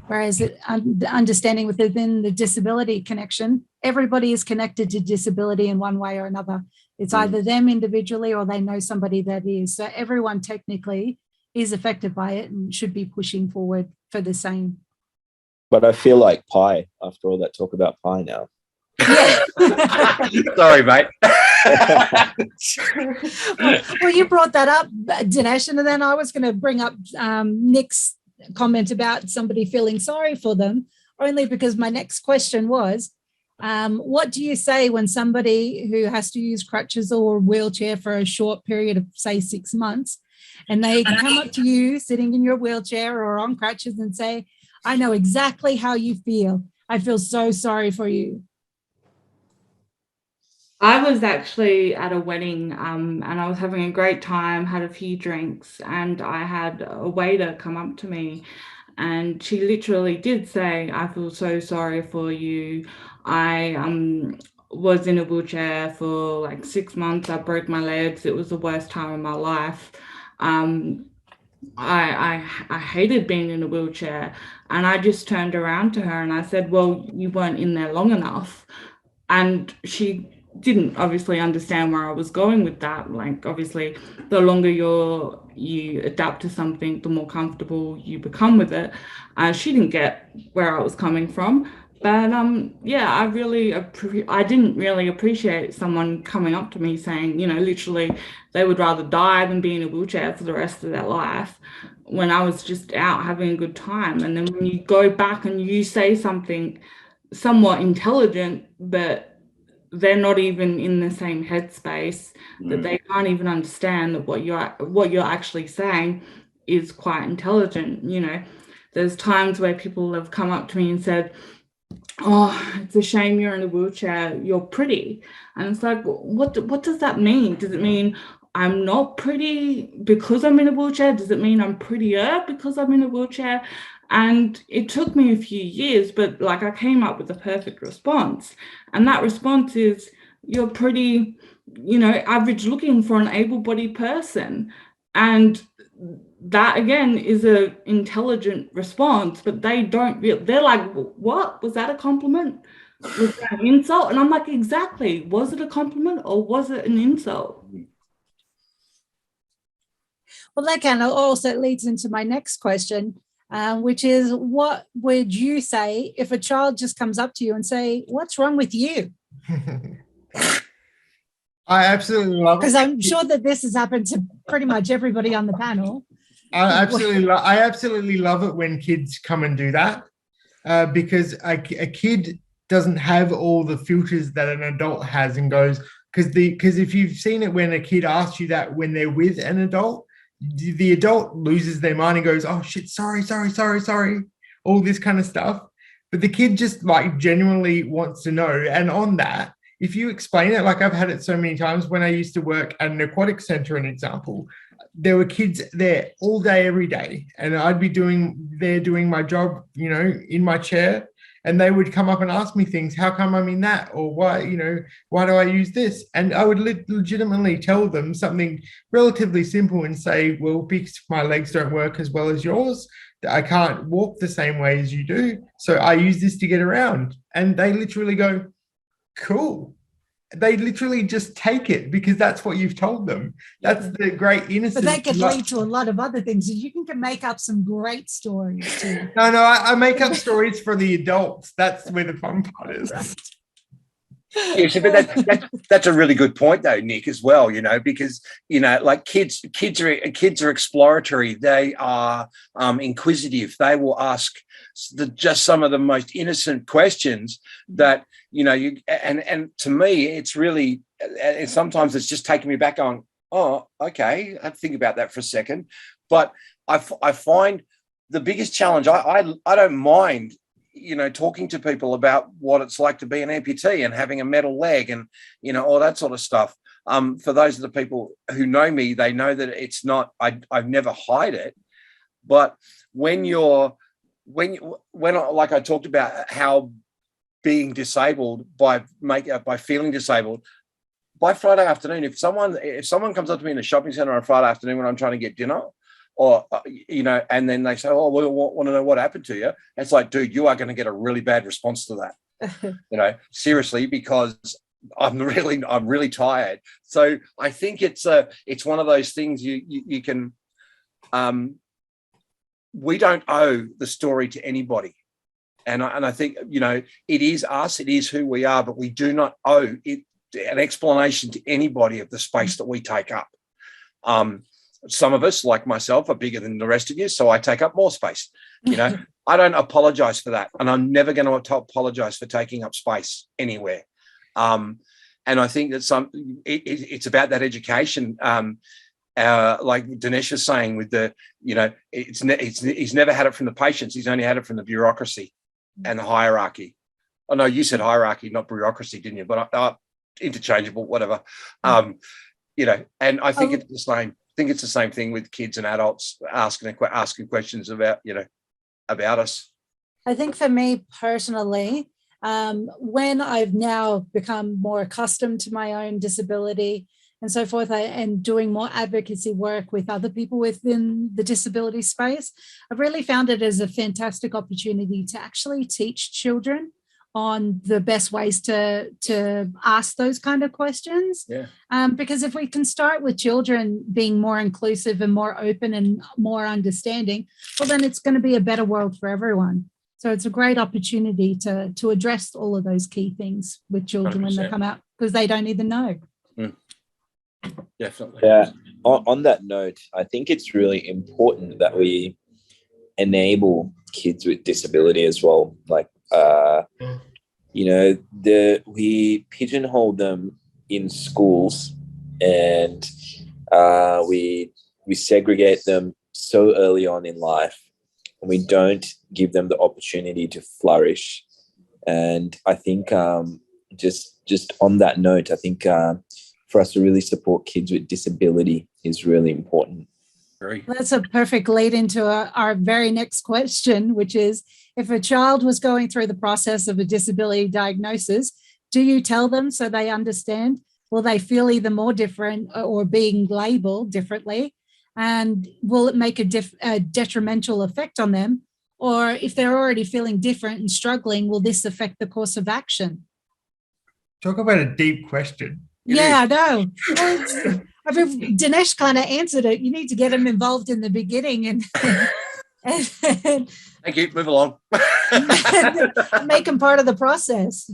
Whereas the understanding within the disability connection, everybody is connected to disability in one way or another. It's either them individually or they know somebody that is. So everyone technically is affected by it and should be pushing forward for the same. But I feel like pie after all that talk about pie now. Yeah. Sorry, mate. Well, you brought that up, Dinesh, and then I was going to bring up Nick's comment about somebody feeling sorry for them, only because my next question was, what do you say when somebody who has to use crutches or a wheelchair for a short period of, say, 6 months, and they come up to you sitting in your wheelchair or on crutches and say, I know exactly how you feel. I feel so sorry for you. I was actually at a wedding and I was having a great time, had a few drinks, and I had a waiter come up to me and she literally did say, I feel so sorry for you. I was in a wheelchair for like 6 months. I broke my legs. It was the worst time of my life. I hated being in a wheelchair, and I just turned around to her and I said, well, you weren't in there long enough. And she didn't obviously understand where I was going with that. Like, obviously, the longer you adapt to something, the more comfortable you become with it. She didn't get where I was coming from. But yeah, I didn't really appreciate someone coming up to me saying, you know, literally they would rather die than be in a wheelchair for the rest of their life, when I was just out having a good time. And then when you go back and you say something somewhat intelligent, but they're not even in the same headspace, that they can't even understand that what you're actually saying is quite intelligent. You know, there's times where people have come up to me and said, oh, it's a shame you're in a wheelchair, you're pretty. And it's like, what does that mean? Does it mean I'm not pretty because I'm in a wheelchair? Does it mean I'm prettier because I'm in a wheelchair? And it took me a few years, but like I came up with the perfect response. And that response is, you're pretty, you know, average looking for an able-bodied person. And that again is an intelligent response, but they're like, what? Was that a compliment? Was that an insult? And I'm like, exactly. Was it a compliment or was it an insult? Well, that kind of also leads into my next question, which is, what would you say if a child just comes up to you and say, what's wrong with you? I absolutely love it. Because I'm sure that this has happened to pretty much everybody on the panel. I absolutely love it when kids come and do that, because a kid doesn't have all the filters that an adult has and goes, because if you've seen it when a kid asks you that when they're with an adult, the adult loses their mind and goes, oh shit, sorry, all this kind of stuff. But the kid just like genuinely wants to know. And on that, if you explain it, like I've had it so many times when I used to work at an aquatic center, an example, there were kids there all day, every day. And I'd be doing my job, you know, in my chair. And they would come up and ask me things. How come I'm in that? Or why, you know, why do I use this? And I would legitimately tell them something relatively simple and say, well, because my legs don't work as well as yours, I can't walk the same way as you do. So I use this to get around. And they literally go, cool. They literally just take it because that's what you've told them. That's the great innocence. But that could lead to a lot of other things. You can make up some great stories too. No, I make up stories for the adults. That's where the fun part is. Yes, but that's a really good point, though, Nick, as well. You know, because you know, like kids are exploratory. They are inquisitive. They will ask just some of the most innocent questions that, you know, and to me, it's really, and sometimes it's just taking me back on, oh, okay, I'd think about that for a second. But I find the biggest challenge, I don't mind, you know, talking to people about what it's like to be an amputee and having a metal leg and, you know, all that sort of stuff. For those of the people who know me, they know that it's not, I've never hide it. But when you're when I talked about how being disabled by feeling disabled, by Friday afternoon, if someone comes up to me in a shopping centre on a Friday afternoon when I'm trying to get dinner, or and then they say, "Oh, we want to know what happened to you," it's like, dude, you are going to get a really bad response to that. Seriously, because I'm really tired. So I think it's one of those things you can. We don't owe the story to anybody. And I think, it is us, it is who we are, but we do not owe it an explanation to anybody of the space that we take up. Some of us, like myself, are bigger than the rest of you, so I take up more space. I don't apologize for that, and I'm never going to apologize for taking up space anywhere. And I think that it's about that education. Like Dinesh was saying, with the, he's never had it from the patients. He's only had it from the bureaucracy and the hierarchy. Oh no, you said hierarchy, not bureaucracy, didn't you? But interchangeable, whatever. And I think it's the same. I think it's the same thing with kids and adults asking questions about us. I think for me personally, when I've now become more accustomed to my own disability and so forth, and doing more advocacy work with other people within the disability space, I've really found it as a fantastic opportunity to actually teach children on the best ways to ask those kind of questions. Yeah. Because if we can start with children being more inclusive and more open and more understanding, well, then it's going to be a better world for everyone. So it's a great opportunity to address all of those key things with children 100%. When they come out, because they don't even know. Mm. Definitely. Yeah. On that note, I think it's really important that we enable kids with disability as well. Like, we pigeonhole them in schools, and we segregate them so early on in life, and we don't give them the opportunity to flourish. And I think just on that note, I think for us to really support kids with disability is really important. That's a perfect lead into our very next question, which is, if a child was going through the process of a disability diagnosis, do you tell them so they understand? Will they feel either more different or being labeled differently? And will it make a detrimental effect on them? Or if they're already feeling different and struggling, will this affect the course of action? Talk about a deep question. Yeah, I know. I mean, Dinesh kind of answered it. You need to get him involved in the beginning and thank you. Move along. Make him part of the process.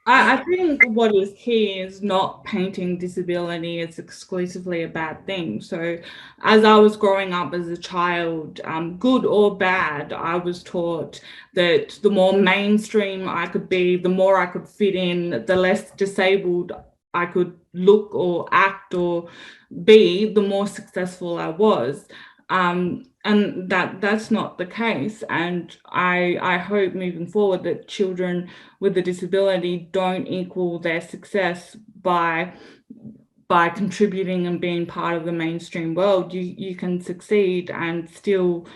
I think what is key is not painting disability as exclusively a bad thing. So as I was growing up as a child, good or bad, I was taught that the more mainstream I could be, the more I could fit in, the less disabled I could look or act or be, the more successful I was. And that's not the case. And I hope moving forward that children with a disability don't equal their success by contributing and being part of the mainstream world. You can succeed and still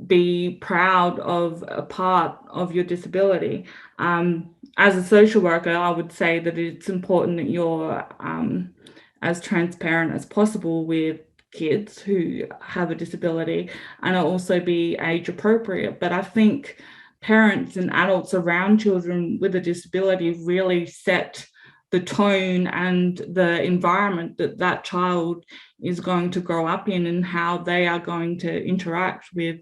be proud of a part of your disability. As a social worker, I would say that it's important that you're as transparent as possible with kids who have a disability, and it'll also be age appropriate. But I think parents and adults around children with a disability really set the tone and the environment that child is going to grow up in, and how they are going to interact with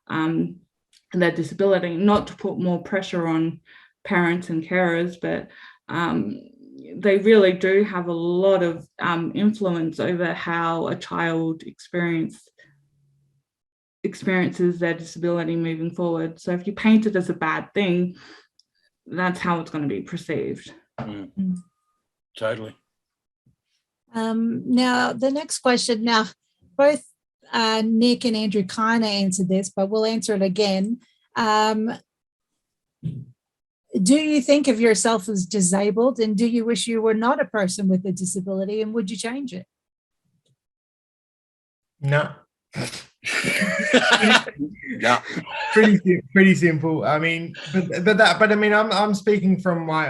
their disability. Not to put more pressure on parents and carers, but they really do have a lot of influence over how a child experiences their disability moving forward. So if you paint it as a bad thing, that's how it's going to be perceived. Totally. Now, the next question. Now, both Nick and Andrew kind of answered this, but we'll answer it again. Do you think of yourself as disabled, and do you wish you were not a person with a disability, and would you change it? No, Yeah. Pretty simple. I mean, but I mean, I'm speaking from my,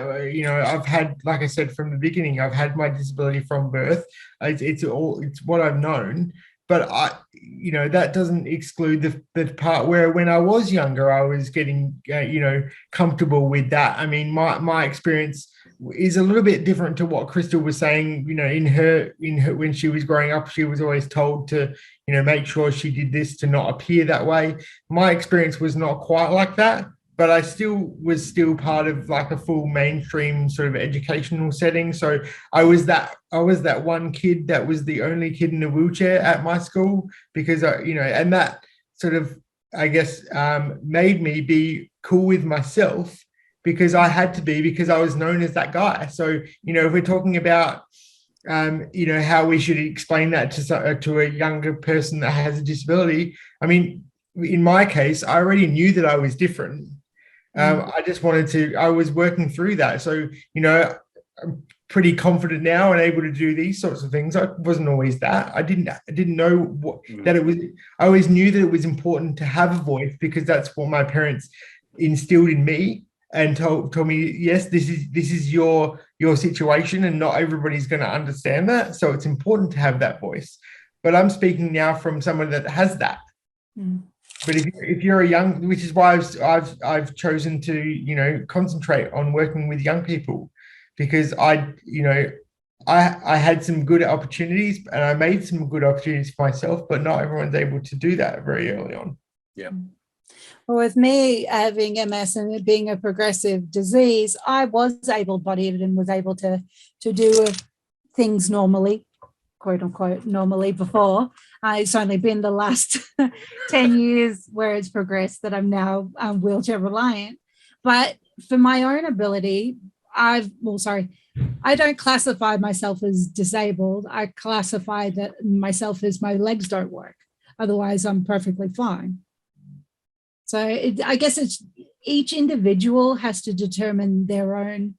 I've had, like I said from the beginning, I've had my disability from birth. It's what I've known. But that doesn't exclude the part where when I was younger, I was getting, comfortable with that. I mean, my experience is a little bit different to what Krystal was saying. In her when she was growing up, she was always told to, make sure she did this to not appear that way. My experience was not quite like that, but I was part of like a full mainstream sort of educational setting. So I was that one kid that was the only kid in a wheelchair at my school because and that sort of, I guess, made me be cool with myself because I had to be, because I was known as that guy. So, if we're talking about, how we should explain that to a younger person that has a disability. I mean, in my case, I already knew that I was different. I just I was working through that. So, I'm pretty confident now and able to do these sorts of things. I wasn't always that. I didn't know that it was. I always knew that it was important to have a voice because that's what my parents instilled in me and told me, yes, this is your situation and not everybody's going to understand that. So it's important to have that voice. But I'm speaking now from someone that has that. But if you're a young, which is why I've chosen to, concentrate on working with young people, because I had some good opportunities and I made some good opportunities for myself, but not everyone's able to do that very early on. Yeah. Well, with me having MS and it being a progressive disease, I was able-bodied and was able to do things normally, quote unquote, normally before. It's only been the last 10 years where it's progressed that I'm now wheelchair reliant. But for my own ability, I don't classify myself as disabled. I classify myself as my legs don't work. Otherwise, I'm perfectly fine. So I guess it's each individual has to determine their own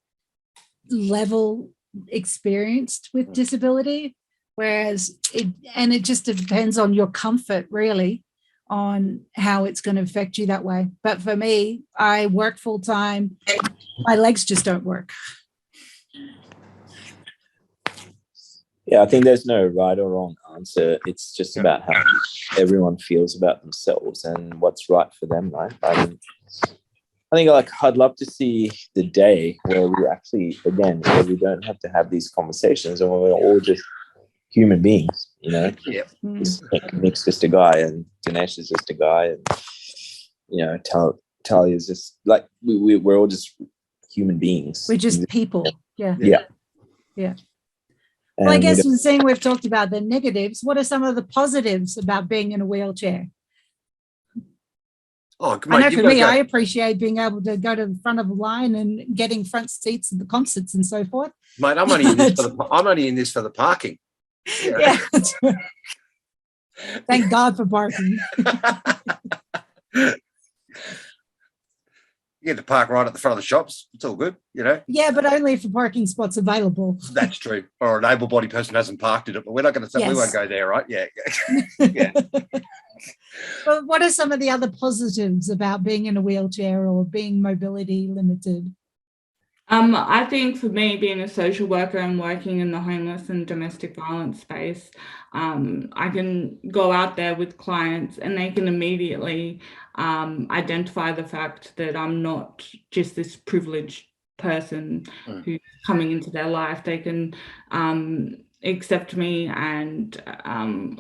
level experienced with disability, whereas it just depends on your comfort really on how it's going to affect you that way. But for me, I work full time. My legs just don't work. Yeah, I think there's no right or wrong answer. It's just about how everyone feels about themselves and what's right for them, right? I think I'd love to see the day where we actually, again, where we don't have to have these conversations and we're all just human beings, Yeah. Nick's just a guy and Dinesh is just a guy and, Talia is just like, we're all just human beings. We're just people. Yeah. Yeah. Well, I guess seeing we've talked about the negatives, what are some of the positives about being in a wheelchair? Oh, I know for me, I appreciate being able to go to the front of the line and getting front seats at the concerts and so forth. Mate, I'm only in this for the parking. Yeah. Thank God for parking. You get to park right at the front of the shops. It's all good, Yeah, but only if the parking spot's available. That's true. Or an able-bodied person hasn't parked in it, but we're not going to say we won't go there, right? Yeah. Yeah. But what are some of the other positives about being in a wheelchair or being mobility limited? I think for me, being a social worker and working in the homeless and domestic violence space, I can go out there with clients and they can immediately identify the fact that I'm not just this privileged person who's coming into their life. They can accept me and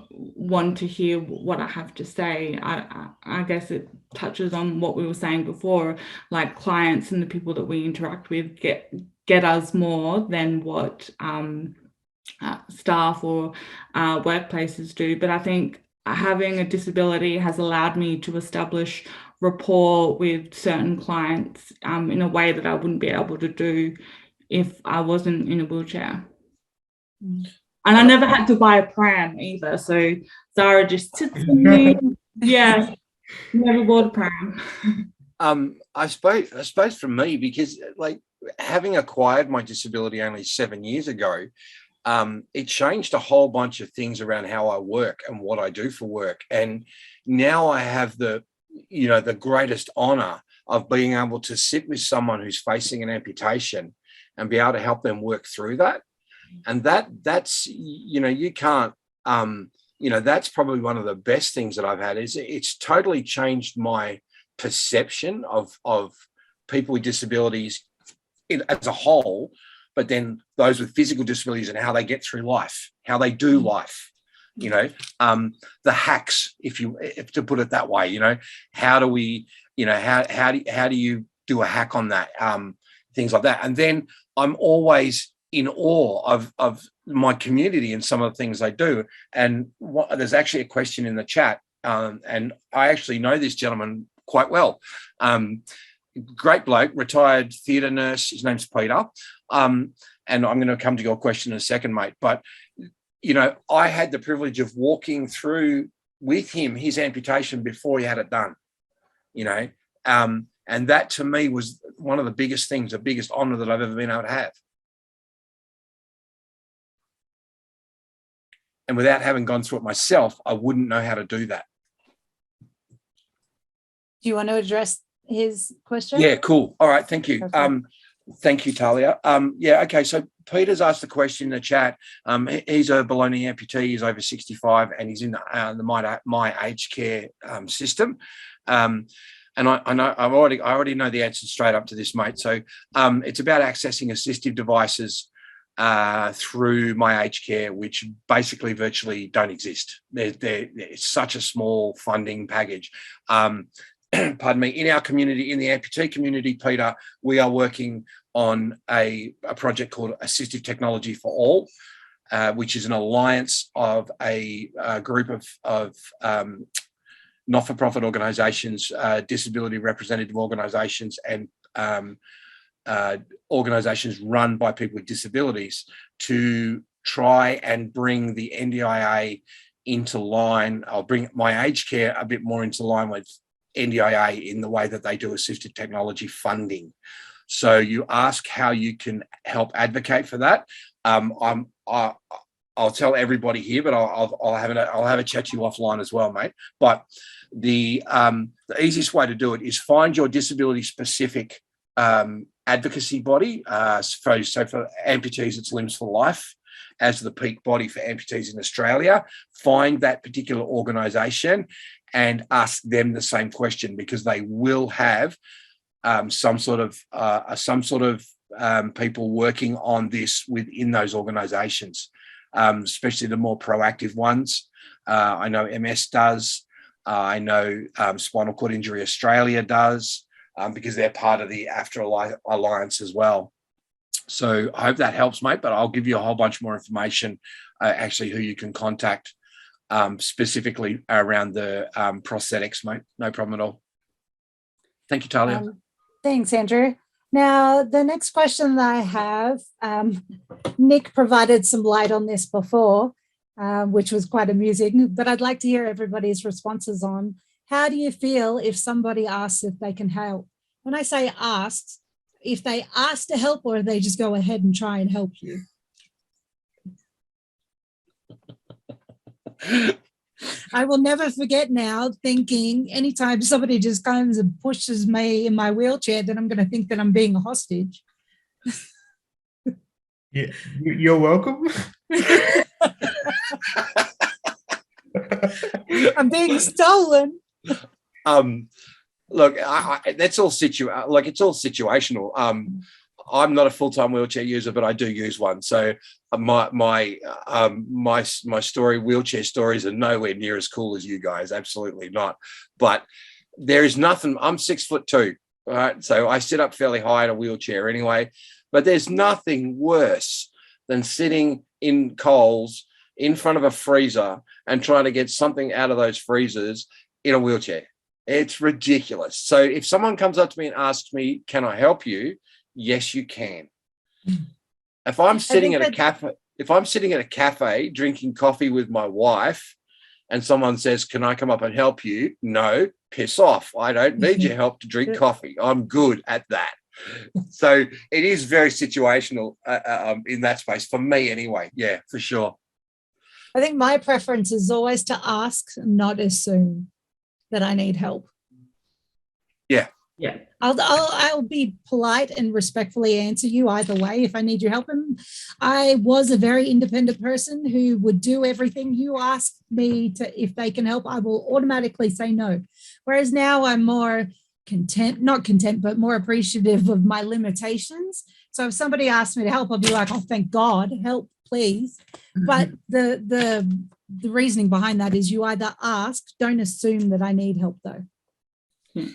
want to hear what I have to say. I guess it touches on what we were saying before, like clients and the people that we interact with get us more than what staff or workplaces do. But I think having a disability has allowed me to establish rapport with certain clients in a way that I wouldn't be able to do if I wasn't in a wheelchair. And I never had to buy a pram either. So Zara just sits with me. Yeah, never bought a pram. I suppose for me, because like having acquired my disability only 7 years ago, it changed a whole bunch of things around how I work and what I do for work. And now I have the greatest honor of being able to sit with someone who's facing an amputation and be able to help them work through that. And that's, you can't, that's probably one of the best things that I've had. Is it's totally changed my perception of people with disabilities as a whole, but then those with physical disabilities and how they get through life, how they do life, the hacks, if to put it that way, how do we, how do you do a hack on that, things like that. And then I'm always in awe of my community and some of the things they do. And there's actually a question in the chat, and I actually know this gentleman quite well. Great bloke, retired theatre nurse. His name's Peter. And I'm going to come to your question in a second, mate. But, I had the privilege of walking through with him his amputation before he had it done, and that to me was one of the biggest things, the biggest honour that I've ever been able to have. And without having gone through it myself, I wouldn't know how to do that. Do you want to address his question? Yeah, cool. All right, thank you. Okay. Thank you, Talia. Okay, so Peter's asked the question in the chat. He's a below knee amputee, he's over 65, and he's in the My Aged Care system. And I know I already know the answer straight up to this, mate. So it's about accessing assistive devices through My Aged Care, which basically virtually don't exist. It's such a small funding package. Pardon me, in our community, in the amputee community, Peter, we are working on a project called Assistive Technology for All, which is an alliance of a group of not-for-profit organisations, disability representative organisations, and organisations run by people with disabilities to try and bring the NDIA into line. I'll bring My Aged Care a bit more into line with NDIA in the way that they do assistive technology funding. So you ask how you can help advocate for that. I'll tell everybody here, but I'll have a chat to you offline as well, mate. But the easiest way to do it is find your disability specific advocacy body. So for amputees, it's Limbs for Life as the peak body for amputees in Australia. Find that particular organisation and ask them the same question, because they will have some sort of people working on this within those organisations, especially the more proactive ones. I know MS does. I know Spinal Cord Injury Australia does, because they're part of the AFTRA Alliance as well. So I hope that helps, mate, but I'll give you a whole bunch more information, actually, who you can contact specifically around the prosthetics, mate. No problem at all. Thank you, Talia. Thanks, Andrew. Now, the next question that I have, Nick provided some light on this before, which was quite amusing, but I'd like to hear everybody's responses on how do you feel if somebody asks if they can help? When I say asks, if they ask to help or they just go ahead and try and help you. I will never forget now thinking anytime somebody just comes and pushes me in my wheelchair, that I'm going to think that I'm being a hostage. Yeah, you're welcome. I'm being stolen. Look, that's all it's all situational. I'm not a full-time wheelchair user, but I do use one. So my story, wheelchair stories, are nowhere near as cool as you guys. Absolutely not. But there is nothing. I'm 6'2", right? So I sit up fairly high in a wheelchair anyway. But there's nothing worse than sitting in Coles in front of a freezer and trying to get something out of those freezers in a wheelchair. It's ridiculous. So if someone comes up to me and asks me, "Can I help you?" Yes, you can. If I'm sitting at a cafe drinking coffee with my wife and someone says, "Can I come up and help you?" No, piss off. I don't need your help to drink coffee. I'm good at that. So it is very situational in that space for me anyway. Yeah, for sure. I think my preference is always to ask, not assume that I need help. Yeah. Yeah. I'll be polite and respectfully answer you either way if I need your help. And I was a very independent person who would do everything you ask me to. If they can help, I will automatically say no. Whereas now I'm more not content, but more appreciative of my limitations. So if somebody asks me to help, I'll be like, oh, thank God, help, please. But the reasoning behind that is you either ask, don't assume that I need help though. Yeah.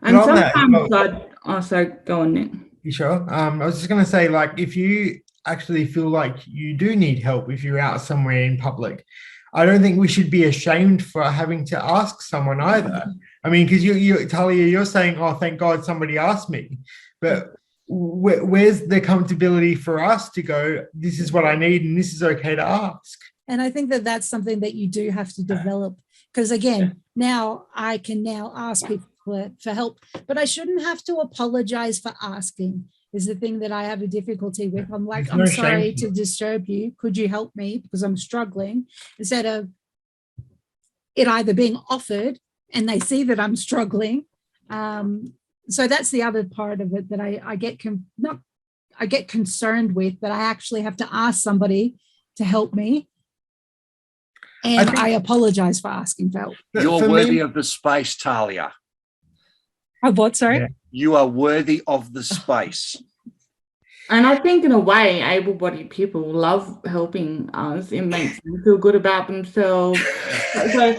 And sometimes sorry, go on, Nick. You sure? I was just going to say, like, if you actually feel like you do need help if you're out somewhere in public, I don't think we should be ashamed for having to ask someone either. I mean, because Talia, you're saying, oh, thank God somebody asked me. But where's the comfortability for us to go, this is what I need and this is okay to ask? And I think that that's something that you do have to develop. Because again, now I can now ask people for help, but I shouldn't have to apologize for asking is the thing that I have a difficulty with. I'm like, I'm sorry to disturb you. Could you help me? Because I'm struggling. Instead of it either being offered and they see that I'm struggling. So that's the other part of it that I get concerned with, that I actually have to ask somebody to help me. And I apologize for asking for help. You're worthy of the space, Talia. Of what, sorry? Yeah. You are worthy of the space. And I think in a way, able-bodied people love helping us. It makes them feel good about themselves. So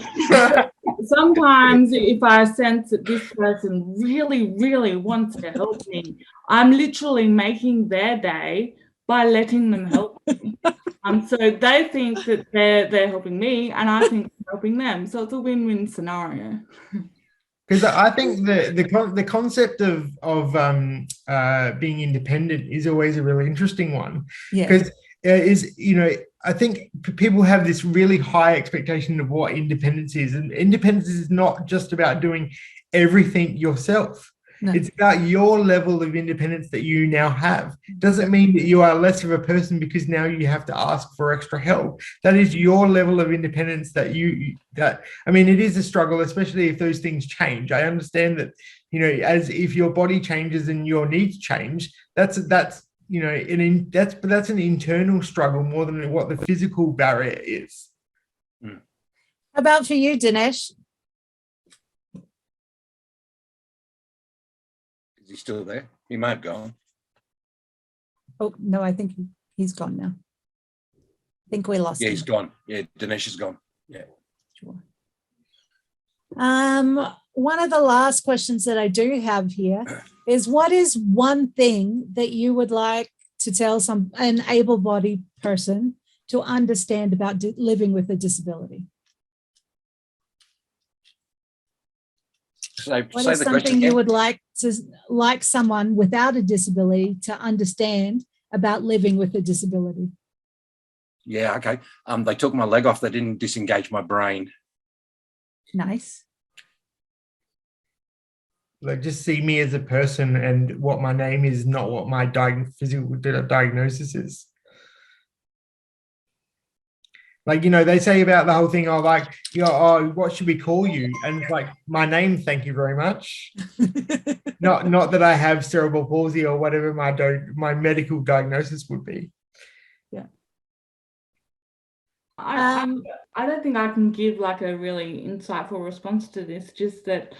sometimes if I sense that this person really, really wants to help me, I'm literally making their day by letting them help me. So they think that they're helping me and I think I'm helping them. So it's a win-win scenario. Because I think the concept of being independent is always a really interesting one. Because I think people have this really high expectation of what independence is, and independence is not just about doing everything yourself. No. It's about your level of independence that you now have. Doesn't mean that you are less of a person because now you have to ask for extra help. That is your level of independence that I mean, it is a struggle, especially if those things change. I understand that, as if your body changes and your needs change, that's an internal struggle more than what the physical barrier is. How about for you, Dinesh? Is he still there? He might have gone. Oh, no, I think he's gone now. I think we lost him. Yeah, he's gone. Yeah, Dinesh is gone. Yeah. Sure. One of the last questions that I do have here is, what is one thing that you would like to tell an able-bodied person to understand about living with a disability? What is something you would like someone without a disability to understand about living with a disability? Yeah, okay. They took my leg off. They didn't disengage my brain. Nice. Like, just see me as a person, and what my name is, not what my physical diagnosis is. Like, they say about the whole thing, what should we call you? And it's like, my name, thank you very much. not that I have cerebral palsy or whatever my medical diagnosis would be. Yeah. I don't think I can give like a really insightful response to this, just that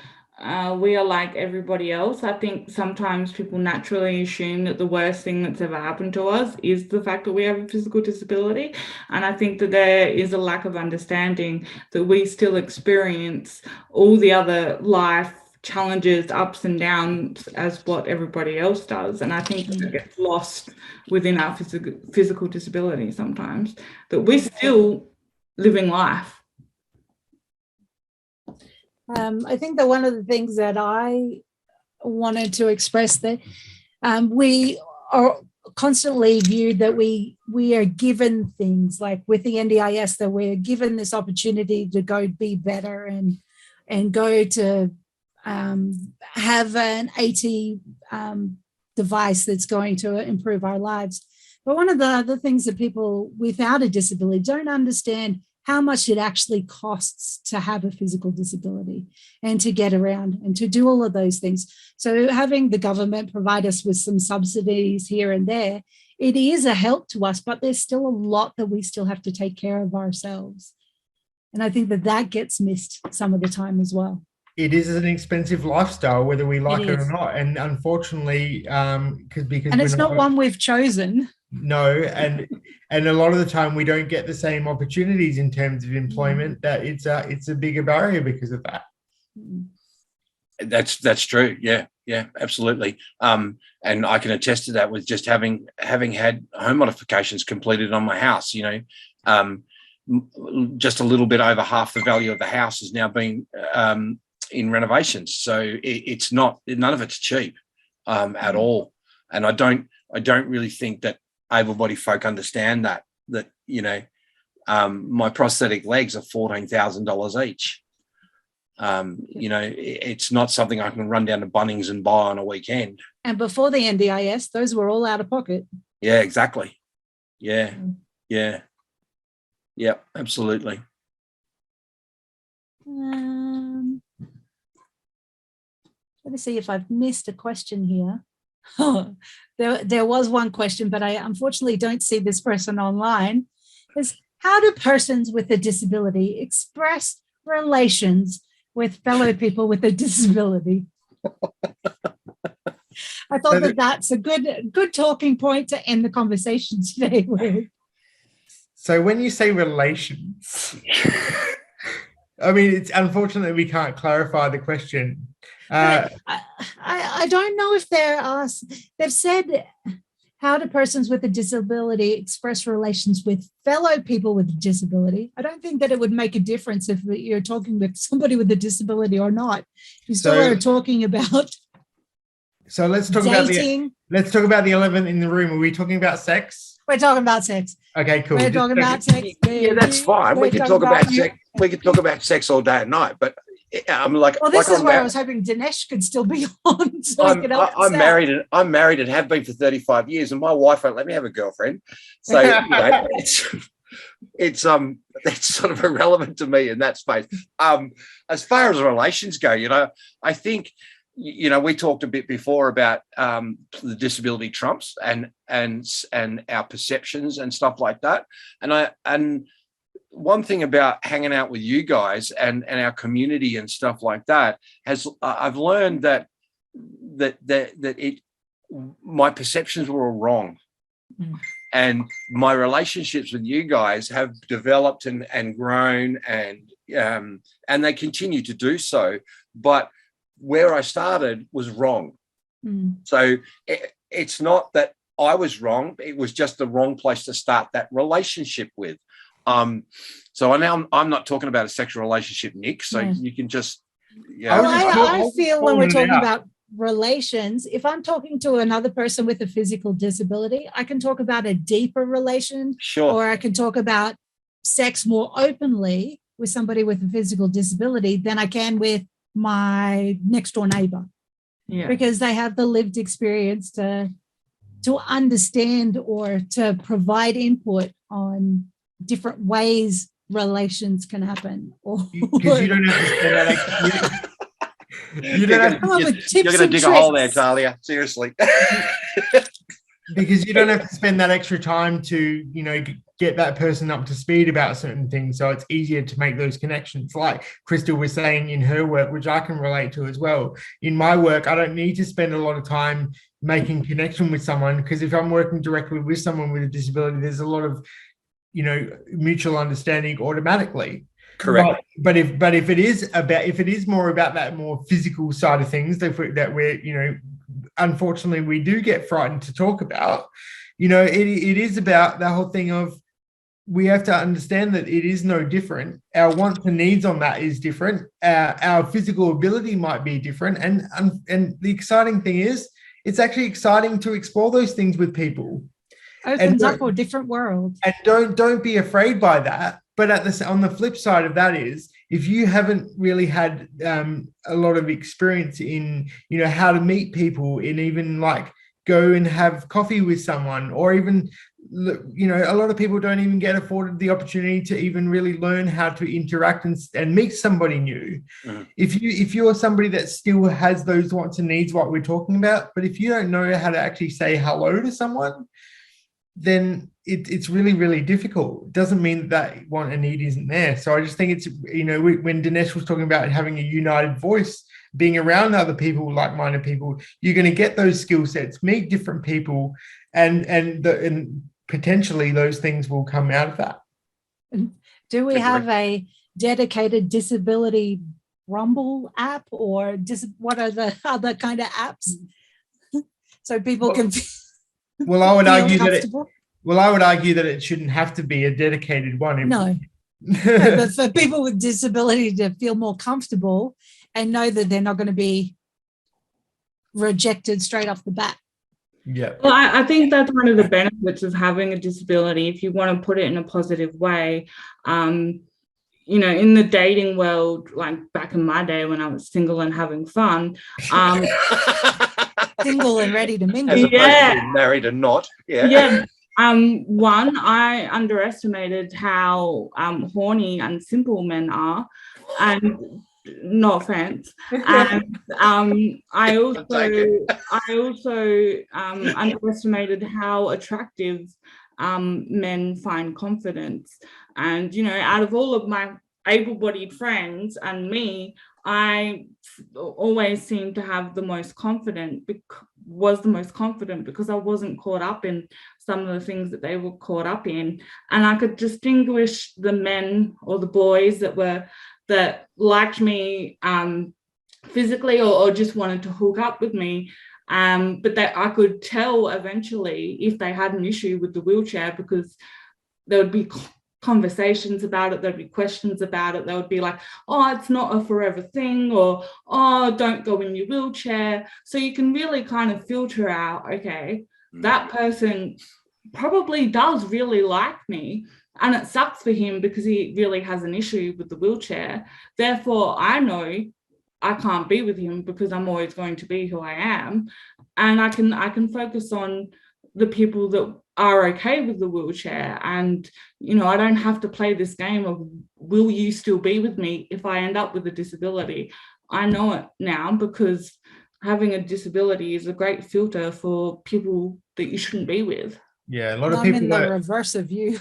we are like everybody else. I think sometimes people naturally assume that the worst thing that's ever happened to us is the fact that we have a physical disability. And I think that there is a lack of understanding that we still experience all the other life challenges, ups and downs, as what everybody else does. And I think it gets lost within our physical disability sometimes, that we're still living life. I think that one of the things that I wanted to express that we are constantly viewed that we are given things, like with the NDIS, that we're given this opportunity to go be better and go to have an 80 device that's going to improve our lives. But one of the other things that people without a disability don't understand how much it actually costs to have a physical disability and to get around and to do all of those things. So having the government provide us with some subsidies here and there, it is a help to us, but there's still a lot that we still have to take care of ourselves. And I think that gets missed some of the time as well. It is an expensive lifestyle, whether we like it or not. And unfortunately, because it's not one we've chosen. No, and a lot of the time we don't get the same opportunities in terms of employment. That it's a bigger barrier because of that. That's true. Yeah, absolutely. And I can attest to that with just having had home modifications completed on my house. Just a little bit over half the value of the house is now being in renovations. So it's not, none of it's cheap at all. And I don't really think that able-bodied folk understand that my prosthetic legs are $14,000 each. It's not something I can run down to Bunnings and buy on a weekend. And before the NDIS, those were all out of pocket. Yeah, exactly. Yeah, absolutely. Let me see if I've missed a question here. There was one question, but I unfortunately don't see this person online. Is how do persons with a disability express relations with fellow people with a disability? I thought that's a good talking point to end the conversation today with. So when you say relations, I mean, it's unfortunately we can't clarify the question. I don't know if they've said, how do persons with a disability express relations with fellow people with a disability? I don't think that it would make a difference if you're talking with somebody with a disability or not. You still are talking about So let's talk dating. Let's talk about the elephant in the room. Are we talking about sex? We're talking about sex. Okay, cool. We're talking about sex. Yeah, that's fine. We can talk about sex. We can talk about sex all day and night, but I'm like, well, this is where I was hoping Dinesh could still be on. So I'm married and have been for 35 years, and my wife won't let me have a girlfriend. So it's sort of irrelevant to me in that space. As far as relations go, I think we talked a bit before about the disability trumps and our perceptions and stuff like that, and one thing about hanging out with you guys and our community and stuff like that I've learned that my perceptions were all wrong. And my relationships with you guys have developed and grown and they continue to do so. But where I started was wrong. So it's not that I was wrong. It was just the wrong place to start that relationship with. So I'm not talking about a sexual relationship, Nick. So you can just, I feel when we're talking about relations, if I'm talking to another person with a physical disability, I can talk about a deeper relation, or I can talk about sex more openly with somebody with a physical disability than I can with my next door neighbor, because they have the lived experience to understand or to provide input on different ways relations can happen. Because you don't have to spend that you're going to dig a hole there, Talia. Seriously. Because you don't have to spend that extra time to, get that person up to speed about certain things. So it's easier to make those connections. Like Krystal was saying in her work, which I can relate to as well. In my work, I don't need to spend a lot of time making connection with someone, because if I'm working directly with someone with a disability, there's a lot of mutual understanding automatically. Correct. But if it is more about that more physical side of things that we're unfortunately we do get frightened to talk about, it is about the whole thing of, we have to understand that it is no different. Our wants and needs on that is different. Our physical ability might be different, and the exciting thing is, it's actually exciting to explore those things with people. Opens up a different world. And don't be afraid by that. But on the flip side of that is, if you haven't really had a lot of experience in how to meet people, in even like go and have coffee with someone, or even, you know, a lot of people don't even get afforded the opportunity to even really learn how to interact and meet somebody new. If you're somebody that still has those wants and needs, what we're talking about, but if you don't know how to actually say hello to someone, then it's really, really difficult. It doesn't mean that want and need isn't there. So I just think it's, you know, when Dinesh was talking about having a united voice, being around other people, like-minded people, you're going to get those skill sets, meet different people, and potentially those things will come out of that. Do we have a dedicated disability Rumble app, or what are the other kind of apps so people can Well, I would argue comfortable? I would argue that it shouldn't have to be a dedicated one. No. But for people with disability to feel more comfortable and know that they're not going to be rejected straight off the bat. Yeah. Well, I think that's one of the benefits of having a disability, if you want to put it in a positive way. You know, in the dating world, like back in my day when I was single and having fun. Single and ready to mingle. As opposed to being married and not. Yeah. One, I underestimated how horny and simple men are, and no offense. And I also underestimated how attractive men find confidence. And, you know, out of all of my able-bodied friends and me, I always seemed to have the most confident, because I wasn't caught up in some of the things that they were caught up in. And I could distinguish the men or the boys that liked me physically or just wanted to hook up with me. But that I could tell eventually if they had an issue with the wheelchair, because there would be conversations about it, there'd be questions about it. They would be like, oh, it's not a forever thing, or oh, don't go in your wheelchair. So you can really kind of filter out, okay, that person probably does really like me, and it sucks for him because he really has an issue with the wheelchair. Therefore, I know I can't be with him because I'm always going to be who I am. And I can focus on the people that are okay with the wheelchair. And, you know, I don't have to play this game of, will you still be with me if I end up with a disability? I know it now, because having a disability is a great filter for people that you shouldn't be with. Yeah, a lot of I'm people in the reverse of you,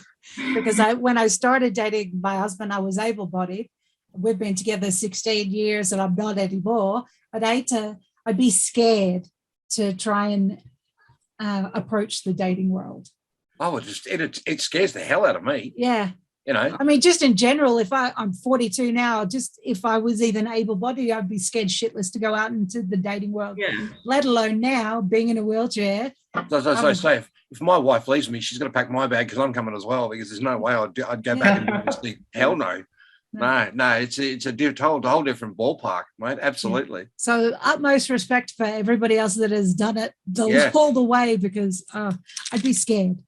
because when I started dating my husband, I was able-bodied. We've been together 16 years and I'm not anymore. But I'd be scared to try and approach the dating world. Oh, it scares the hell out of me. Yeah. You know, I mean, just in general, if I'm 42 now, just if I was even able-bodied, I'd be scared shitless to go out into the dating world. Yeah. Let alone now being in a wheelchair. So if my wife leaves me, she's going to pack my bag because I'm coming as well, because there's no way I'd go back and do this thing. Hell no. No, it's a whole different ballpark, mate. Absolutely. So utmost respect for everybody else that has done it all the way, because I'd be scared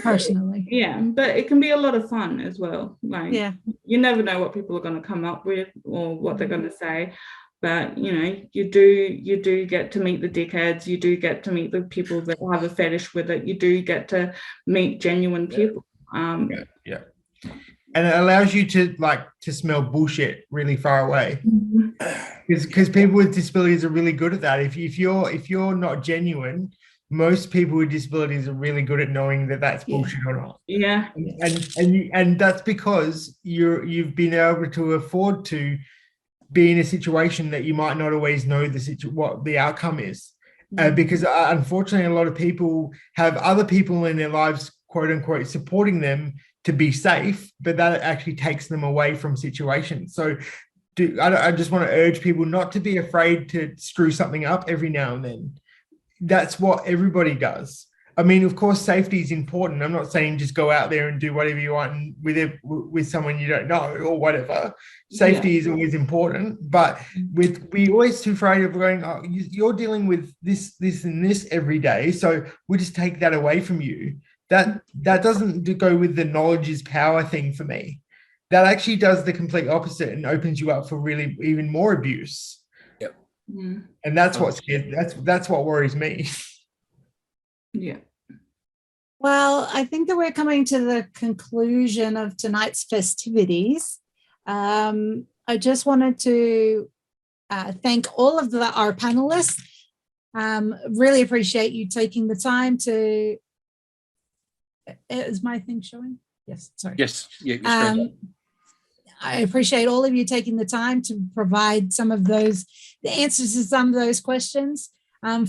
personally. Yeah, but it can be a lot of fun as well. Like, you never know what people are going to come up with or what they're going to say. But, you know, you do get to meet the dickheads. You do get to meet the people that have a fetish with it. You do get to meet genuine people. Yeah. And it allows you to smell bullshit really far away, because people with disabilities are really good at that. If you're not genuine, most people with disabilities are really good at knowing that that's bullshit or not. Yeah. And that's because you've been able to afford to be in a situation that you might not always know what the outcome is, because unfortunately a lot of people have other people in their lives, quote unquote, supporting them to be safe, but that actually takes them away from situations. So I just want to urge people not to be afraid to screw something up every now and then. That's what everybody does. I mean, of course, safety is important. I'm not saying just go out there and do whatever you want with someone you don't know or whatever. Safety is always important, but we're always too afraid of going, oh, you're dealing with this, and this every day, so we'll just take that away from you. That doesn't go with the knowledge is power thing for me. That actually does the complete opposite and opens you up for really even more abuse. Yep. And that's what scares. That's what worries me. Yeah. Well, I think that we're coming to the conclusion of tonight's festivities. I just wanted to thank all of our panelists. Really appreciate you taking the time to. Is my thing showing? Yes, sorry. Yes. Yeah. I appreciate all of you taking the time to provide the answers to some of those questions.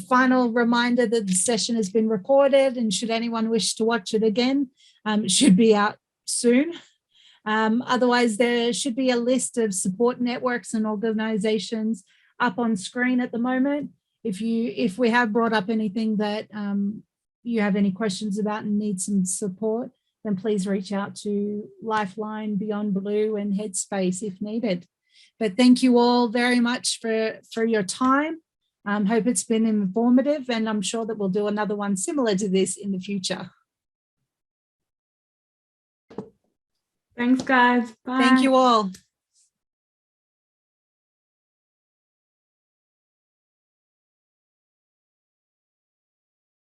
Final reminder that the session has been recorded, and should anyone wish to watch it again, it should be out soon. Otherwise, there should be a list of support networks and organizations up on screen at the moment. If we have brought up anything that you have any questions about and need some support, then please reach out to Lifeline, Beyond Blue, and Headspace if needed. But thank you all very much for your time. Hope it's been informative, and I'm sure that we'll do another one similar to this in the future. Thanks, guys. Bye. Thank you all.